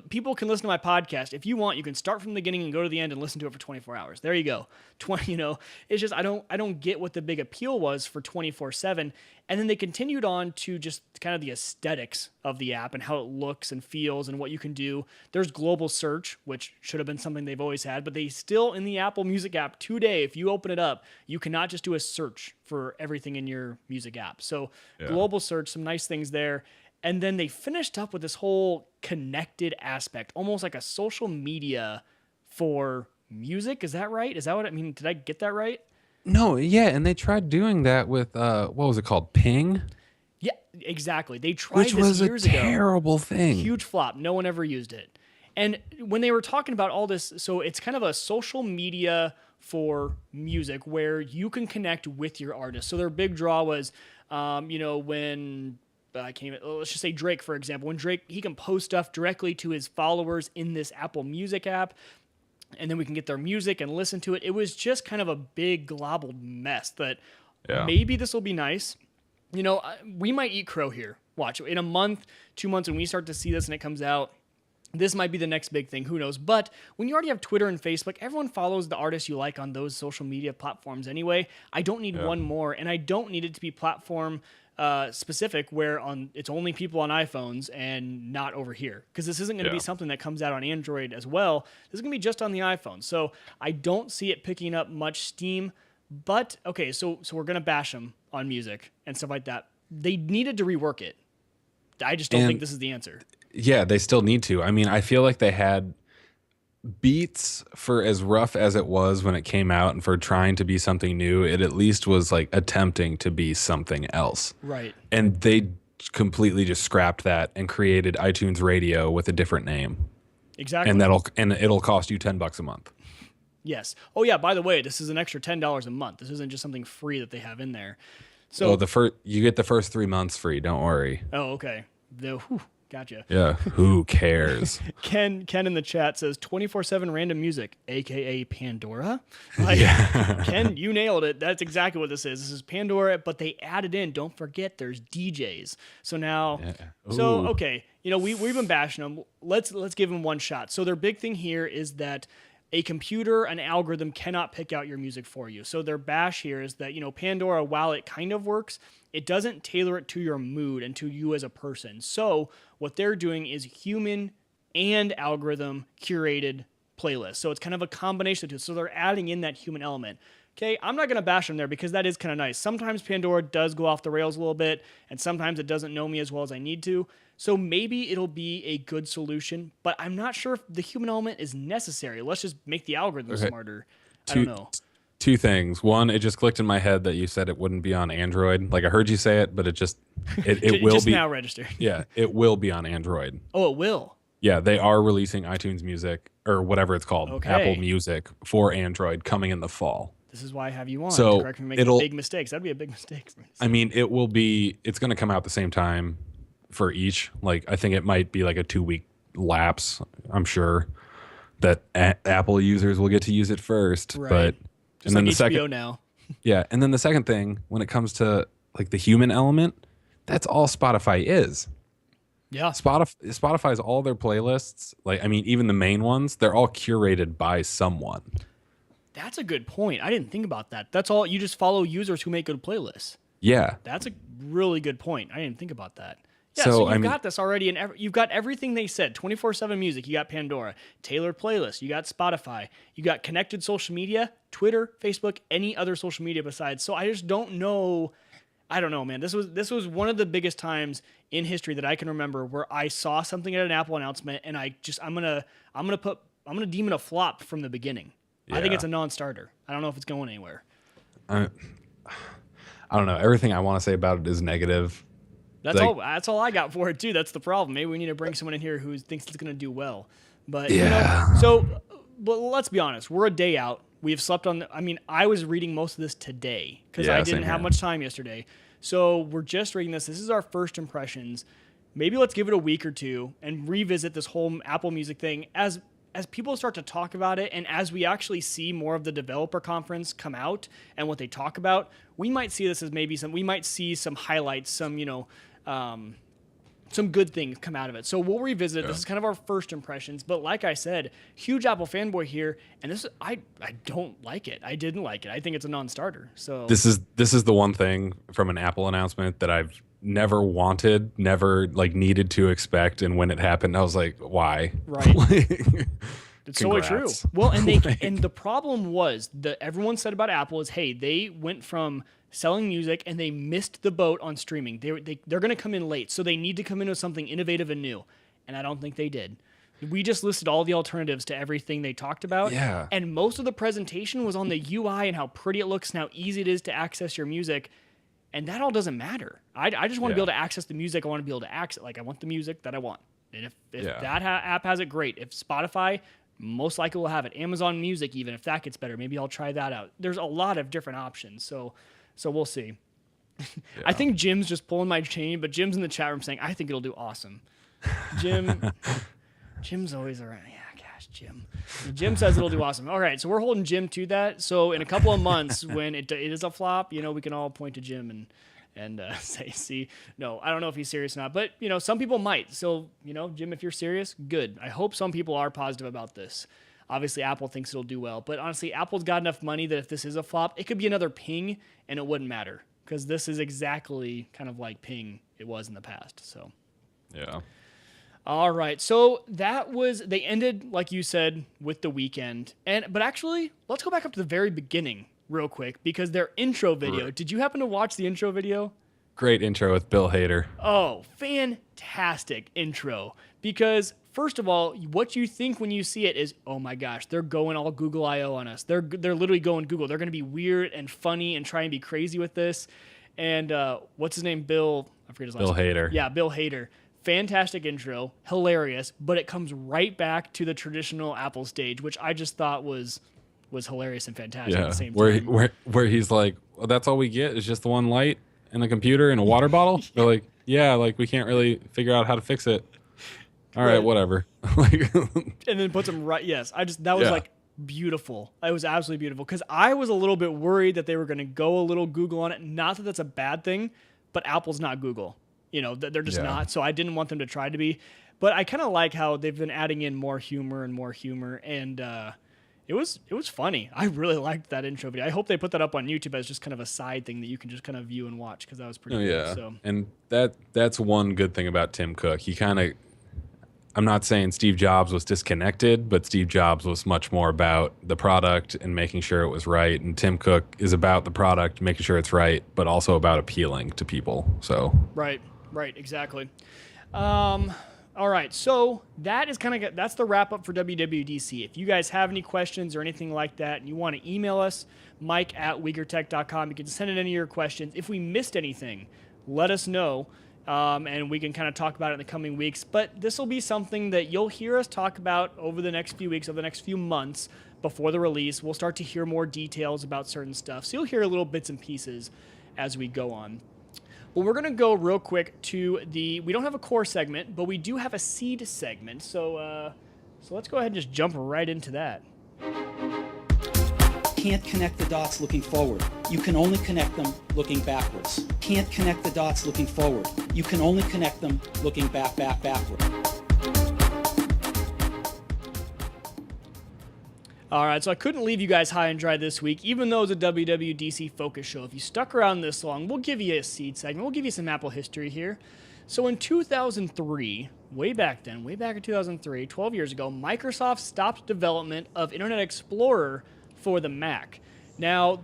people can listen to my podcast. If you want, you can start from the beginning and go to the end and listen to it for 24 hours. There you go. It's just I don't get what the big appeal was for 24/7. And then they continued on to just kind of the aesthetics of the app and how it looks and feels and what you can do. There's global search, which should have been something they've always had, but they still, in the Apple Music app today, if you open it up, you cannot just do a search for everything in your music app. So global search, some nice things there. And then they finished up with this whole connected aspect, almost like a social media for music. Is that right? Is that what I mean? Did I get that right? No, yeah, and they tried doing that with what was it called? Ping? Yeah, exactly. They tried this years ago. Which was a terrible thing. Huge flop. No one ever used it. And when they were talking about all this, so it's kind of a social media for music where you can connect with your artist. So their big draw was, when let's just say Drake, for example. When Drake, he can post stuff directly to his followers in this Apple Music app, and then we can get their music and listen to it. It was just kind of a big globbled mess that maybe this will be nice. We might eat crow here. Watch, in a month, 2 months, when we start to see this and it comes out, this might be the next big thing. Who knows? But when you already have Twitter and Facebook, everyone follows the artists you like on those social media platforms anyway. I don't need one more, and I don't need it to be platform specific where it's only people on iPhones and not over here, because this isn't going to be something that comes out on Android as well. This is going to be just on the iPhone. So I don't see it picking up much steam. But okay, so we're going to bash them on music and stuff like that. They needed to rework it. I just don't think this is the answer. Yeah, they still need to. I mean, I feel like they had Beats, for as rough as it was when it came out and for trying to be something new, it at least was like attempting to be something else. Right. And they completely just scrapped that and created iTunes Radio with a different name. Exactly. And it'll cost you $10 a month. Yes. Oh yeah, by the way, this is an extra $10 a month. This isn't just something free that they have in there. So you get the first 3 months free, don't worry. Oh, okay. Gotcha. Yeah, who cares? Ken in the chat says 24/7 random music, aka Pandora. Ken, you nailed it. That's exactly what this is. This is Pandora, but they added in, don't forget, there's DJs. So now, okay, we've been bashing them. Let's give them one shot. So their big thing here is that a computer, an algorithm cannot pick out your music for you. So their bash here is that, Pandora, while it kind of works, it doesn't tailor it to your mood and to you as a person. So what they're doing is human and algorithm curated playlists. So it's kind of a combination of two. So they're adding in that human element. Okay, I'm not going to bash them there because that is kind of nice. Sometimes Pandora does go off the rails a little bit, and sometimes it doesn't know me as well as I need to. So maybe it'll be a good solution, but I'm not sure if the human element is necessary. Let's just make the algorithm smarter. I don't know. Two things. One, it just clicked in my head that you said it wouldn't be on Android. Like I heard you say it, but it will just be now registered. Yeah, it will be on Android. Oh, it will. Yeah, they are releasing iTunes Music or whatever it's called, Apple Music for Android coming in the fall. This is why I have you on So to correct me for making big mistakes. That'd be a big mistake for me. I mean, it's going to come out the same time for each. Like, I think it might be like a 2-week lapse. I'm sure that Apple users will get to use it first, Right. but Just and then like the HBO second, now. yeah, and then the second thing when it comes to like the human element, that's all Spotify is. Yeah. Spotify's all their playlists, like I mean, even the main ones, they're all curated by someone. That's a good point. I didn't think about that. That's all. You just follow users who make good playlists. Yeah. That's a really good point. I didn't think about that. Yeah, So, so I you've mean- got this already, and you've got everything they said. 24/7 music. You got Pandora, tailored playlists. You got Spotify. You got connected social media, Twitter, Facebook, any other social media besides. So I just don't know. I don't know, man. This was one of the biggest times in history that I can remember where I saw something at an Apple announcement, and I'm gonna deem it a flop from the beginning. I think Yeah. it's a non-starter. I don't know if it's going anywhere. I don't know. Everything I want to say about it is negative. That's Like- all. That's all I got for it too. That's the problem. Maybe we need to bring someone in here who thinks it's going to do well. But Yeah. but let's be honest. We're a day out. We've slept on. I mean, I was reading most of this today because Yeah, I same didn't have here. much time yesterday. So we're just reading this. This is our first impressions. Maybe let's give it a week or two and revisit this whole Apple Music thing as people start to talk about it, and as we actually see more of the developer conference come out and what they talk about, we might see this as we might see some highlights, some good things come out of it. So we'll revisit it. This is kind of our first impressions, but like I said, huge Apple fanboy here, and I don't like it. I didn't like it. I think it's a non-starter. So This is the one thing from an Apple announcement that I've never wanted, never like needed to expect, and when it happened, I was like, why? Right. Like, It's totally true. congrats. Well, and and the problem was that everyone said about Apple is, hey, they went from selling music and they missed the boat on streaming. They're going to come in late, so they need to come in with something innovative and new. And I don't think they did. We just listed all the alternatives to everything they talked about. Yeah. And most of the presentation was on the UI and how pretty it looks and how easy it is to access your music. And that all doesn't matter. I just want to be able to access the music. I want to be able to access, like, I want the music that I want. And if that app has it, great. If Spotify, most likely will have it. Amazon Music, even if that gets better, maybe I'll try that out. There's a lot of different options. So we'll see. I think Jim's just pulling my chain, but Jim's in the chat room saying, I think it'll do awesome. Jim's always around. Yeah, gosh, Jim. Jim says it'll do awesome. All right, so we're holding Jim to that. So in a couple of months, when it is a flop, we can all point to Jim and say, see, no, I don't know if he's serious or not, but some people might. So Jim, if you're serious, good. I hope some people are positive about this. Obviously, Apple thinks it'll do well, but honestly, Apple's got enough money that if this is a flop, it could be another Ping, and it wouldn't matter because this is exactly kind of like Ping it was in the past. So. Yeah. All right, so they ended, like you said, with The Weeknd. But actually, let's go back up to the very beginning real quick because their intro video, did you happen to watch the intro video? Great intro with Bill Hader. Oh, fantastic intro. Because first of all, what you think when you see it is, oh my gosh, they're going all Google I/O on us. They're literally going Google. They're going to be weird and funny and try and be crazy with this. And what's his name? I forget his last name. Bill Hader. Yeah, Bill Hader. Fantastic intro, hilarious, but it comes right back to the traditional Apple stage, which I just thought was hilarious and fantastic at the same time. Where he's like, well, that's all we get is just the one light and a computer and a water bottle. They're like, yeah, like we can't really figure out how to fix it. All right, whatever. Like, And then puts them right. Yes, that was like beautiful. It was absolutely beautiful because I was a little bit worried that they were going to go a little Google on it. Not that that's a bad thing, but Apple's not Google. They're just not. So I didn't want them to try to be. But I kind of like how they've been adding in more humor, and it was funny. I really liked that intro video. I hope they put that up on YouTube as just kind of a side thing that you can just kind of view and watch because that was pretty good. yeah. So. And that's one good thing about Tim Cook. He kind of, I'm not saying Steve Jobs was disconnected, but Steve Jobs was much more about the product and making sure it was right. And Tim Cook is about the product, making sure it's right, but also about appealing to people. So Right, exactly. All right, so that's the wrap up for WWDC. If you guys have any questions or anything like that, and you want to email us, mike@weakertech.com, you can send in any of your questions. If we missed anything, let us know, and we can kind of talk about it in the coming weeks. But this will be something that you'll hear us talk about over the next few weeks, over the next few months. before the release. We'll start to hear more details about certain stuff. So you'll hear little bits and pieces as we go on. But we're going to go real quick to we don't have a core segment, but we do have a seed segment. So let's go ahead and just jump right into that. Can't connect the dots looking forward. You can only connect them looking backwards. Can't connect the dots looking forward. You can only connect them looking backward. All right, so I couldn't leave you guys high and dry this week, even though it's a WWDC focus show. If you stuck around this long, we'll give you a seed segment. We'll give you some Apple history here. So in 2003, way back in 2003, 12 years ago, Microsoft stopped development of Internet Explorer for the Mac. Now,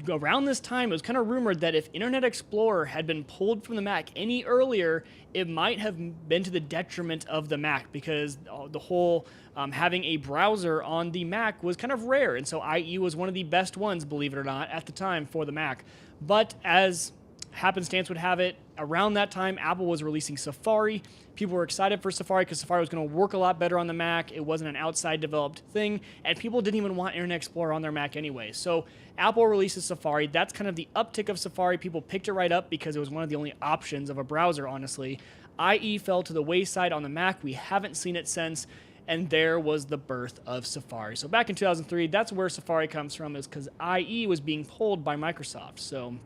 around this time, it was kind of rumored that if Internet Explorer had been pulled from the Mac any earlier, it might have been to the detriment of the Mac, because the whole having a browser on the Mac was kind of rare. And so IE was one of the best ones, believe it or not, at the time for the Mac. But as happenstance would have it, around that time, Apple was releasing Safari. People were excited for Safari because Safari was going to work a lot better on the Mac. It wasn't an outside developed thing, and people didn't even want Internet Explorer on their Mac anyway. So Apple releases Safari. That's kind of the uptick of Safari. People picked it right up because it was one of the only options of a browser, honestly. IE fell to the wayside on the Mac. We haven't seen it since, and there was the birth of Safari. So back in 2003, that's where Safari comes from, is because IE was being pulled by Microsoft.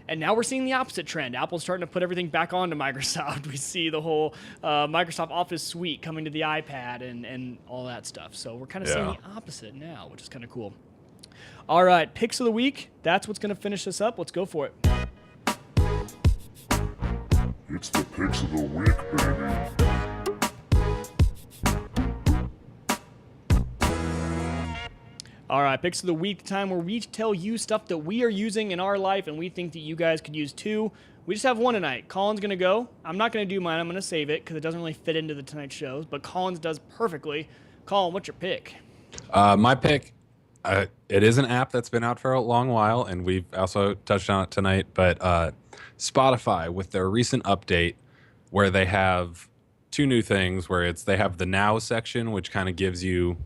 And now we're seeing the opposite trend. Apple's starting to put everything back onto Microsoft. We see the whole Microsoft Office suite coming to the iPad and all that stuff. So we're kind of seeing the opposite now, which is kind of cool. All right, picks of the week. That's what's going to finish this up. Let's go for it. It's the picks of the week, baby. All right, picks of the week, the time where we tell you stuff that we are using in our life and we think that you guys could use too. We just have one tonight. Colin's going to go. I'm not going to do mine. I'm going to save it because it doesn't really fit into the tonight's shows, but Colin's does perfectly. Colin, what's your pick? My pick, it is an app that's been out for a long while, and we've also touched on it tonight, but Spotify, with their recent update where they have two new things, where they have the Now section, which kind of gives you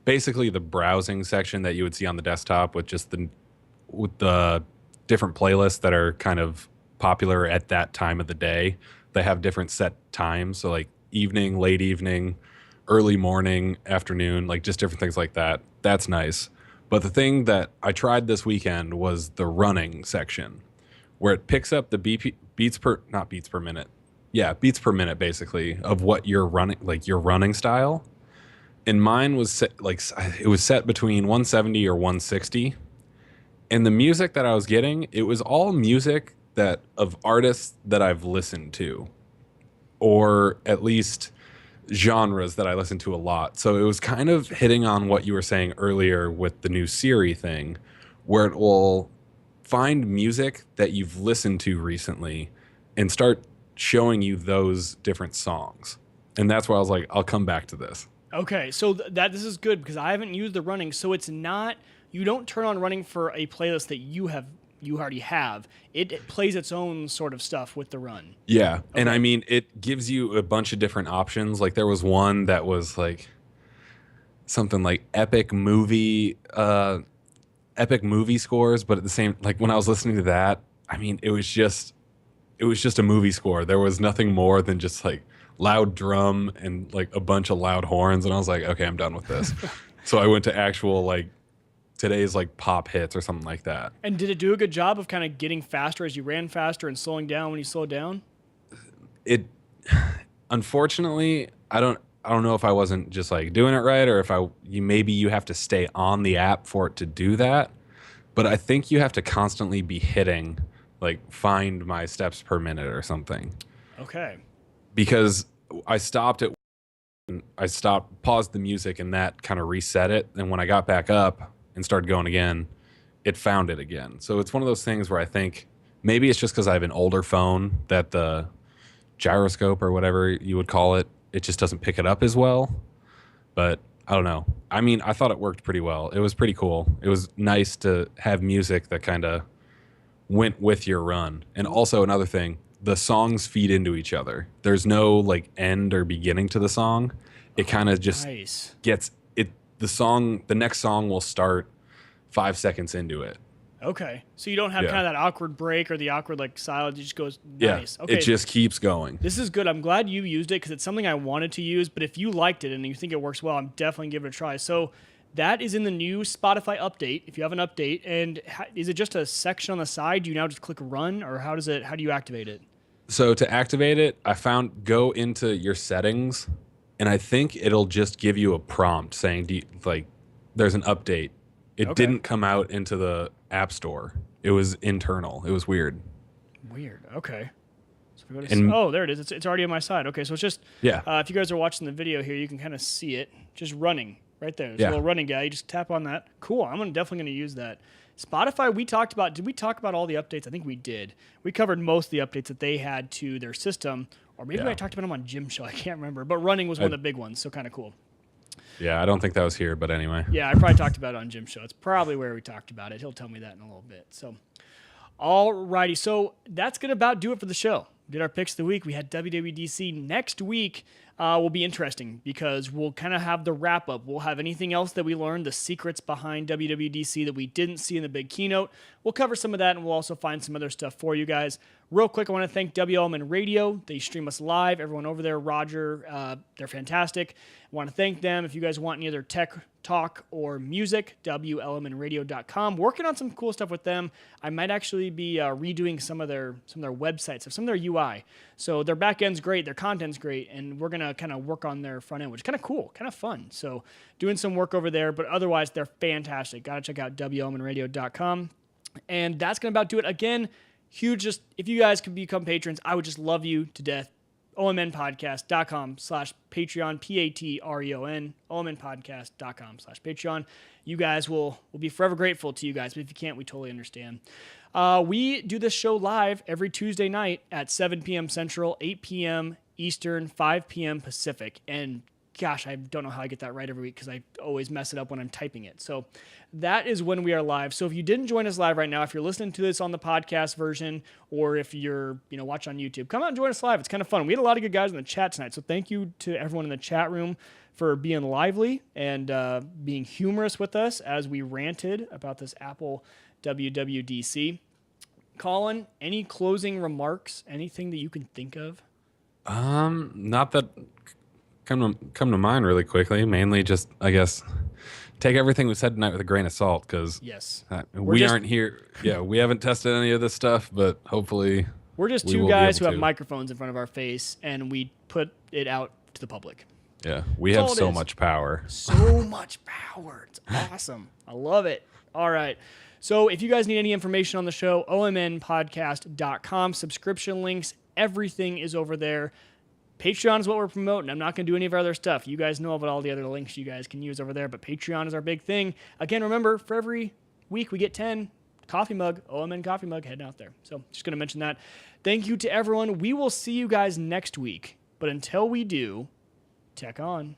basically the browsing section that you would see on the desktop with just the different playlists that are kind of popular at that time of the day. They have different set times, so like evening, late evening, early morning, afternoon, like just different things like that. That's nice. But the thing that I tried this weekend was the running section, where it picks up the beats per minute basically of what you're running, like your running style. And mine was set, it was set between 170 or 160. And the music that I was getting, it was all music of artists that I've listened to, or at least genres that I listen to a lot. So it was kind of hitting on what you were saying earlier with the new Siri thing, where it will find music that you've listened to recently and start showing you those different songs. And that's why I was like, I'll come back to this. Okay, so this is good because I haven't used the running. So it's not, you don't turn on running for a playlist that you already have. It plays its own sort of stuff with the run. Yeah, okay. And I mean, it gives you a bunch of different options. Like there was one that was like something like epic movie scores, but at the same, like when I was listening to that, I mean, it was just a movie score. There was nothing more than just like loud drum and like a bunch of loud horns, and I was like, okay, I'm done with this. So I went to actual like today's like pop hits or something like that. And did it do a good job of kind of getting faster as you ran faster and slowing down when you slowed down? It unfortunately, I don't know if I wasn't just like doing it right, or if maybe you have to stay on the app for it to do that. But I think you have to constantly be hitting like find my steps per minute or something. Okay. Because I paused the music, and that kind of reset it. And when I got back up and started going again, it found it again. So it's one of those things where I think maybe it's just because I have an older phone that the gyroscope or whatever you would call it, it just doesn't pick it up as well. But I don't know. I mean, I thought it worked pretty well. It was pretty cool. It was nice to have music that kind of went with your run. And also another thing, the songs feed into each other. There's no like end or beginning to the song. It kind of just the next song will start 5 seconds into it. Okay. So you don't have Yeah. kind of that awkward break or the awkward like silence. It just goes nice. Yeah, Okay. it just keeps going. This is good. I'm glad you used it because it's something I wanted to use. But if you liked it and you think it works well, I'm definitely give it a try. So that is in the new Spotify update. If you have an update, and is it just a section on the side? Do you now just click run, or how do you activate it? So to activate it, I found go into your settings, and I think it'll just give you a prompt saying there's an update. It Okay. didn't come out into the App Store. It was internal. It was weird. Weird. Okay. So if we go to And- oh, there it is. It's already on my side. Okay, so it's just Yeah. If you guys are watching the video here, you can kind of see it just running right there. There's a Yeah. little running guy. You just tap on that. Cool. I'm definitely gonna use that. Spotify, did we talk about all the updates? I think we did. We covered most of the updates that they had to their system, or maybe Yeah. I talked about them on Jim Show. I can't remember. But running was one of the big ones, so kind of cool. Yeah, I don't think that was here, but anyway. Yeah, I probably talked about it on Jim's show. It's probably where we talked about it. He'll tell me that in a little bit. So, alrighty. So that's gonna about do it for the show. We did our picks of the week. We had WWDC. Next week will be interesting because we'll kind of have the wrap up. We'll have anything else that we learned, the secrets behind WWDC that we didn't see in the big keynote. We'll cover some of that, and we'll also find some other stuff for you guys. Real quick, I want to thank WLMN Radio. They stream us live. Everyone over there, Roger, they're fantastic. I want to thank them. If you guys want any other tech talk or music, WLMNradio.com. Working on some cool stuff with them. I might actually be redoing some of their websites, some of their UI. So their back end's great, their content's great, and we're gonna kind of work on their front end, which is kind of cool, kind of fun. So doing some work over there, but otherwise they're fantastic. Gotta check out WLMNradio.com. And that's gonna about do it. Again, huge. Just if you guys could become patrons, I would just love you to death. OMNpodcast.com/Patreon, Patreon, OMNpodcast.com/Patreon. You guys will be forever grateful to you guys, but if you can't, we totally understand. We do this show live every Tuesday night at 7 p.m. Central, 8 p.m. Eastern, 5 p.m. Pacific. And gosh, I don't know how I get that right every week because I always mess it up when I'm typing it. So that is when we are live. So if you didn't join us live right now, if you're listening to this on the podcast version, or if you're watching on YouTube, come out and join us live. It's kind of fun. We had a lot of good guys in the chat tonight. So thank you to everyone in the chat room for being lively and being humorous with us as we ranted about this Apple WWDC. Colin, any closing remarks? Anything that you can think of? Not that come to mind really quickly. Mainly just, I guess, take everything we said tonight with a grain of salt because Yes. we aren't here. Yeah, we haven't tested any of this stuff, but hopefully We're just we two will be guys who able have to. microphones in front of our face, and we put it out to the public. Yeah, we That's have all it so is. much power. So much power. It's awesome. I love it. All right. So if you guys need any information on the show, omnpodcast.com, subscription links, everything is over there. Patreon is what we're promoting. I'm not going to do any of our other stuff. You guys know about all the other links you guys can use over there, but Patreon is our big thing. Again, remember, for every week we get 10 coffee mug, OMN coffee mug heading out there. So just going to mention that. Thank you to everyone. We will see you guys next week. But until we do, tech on.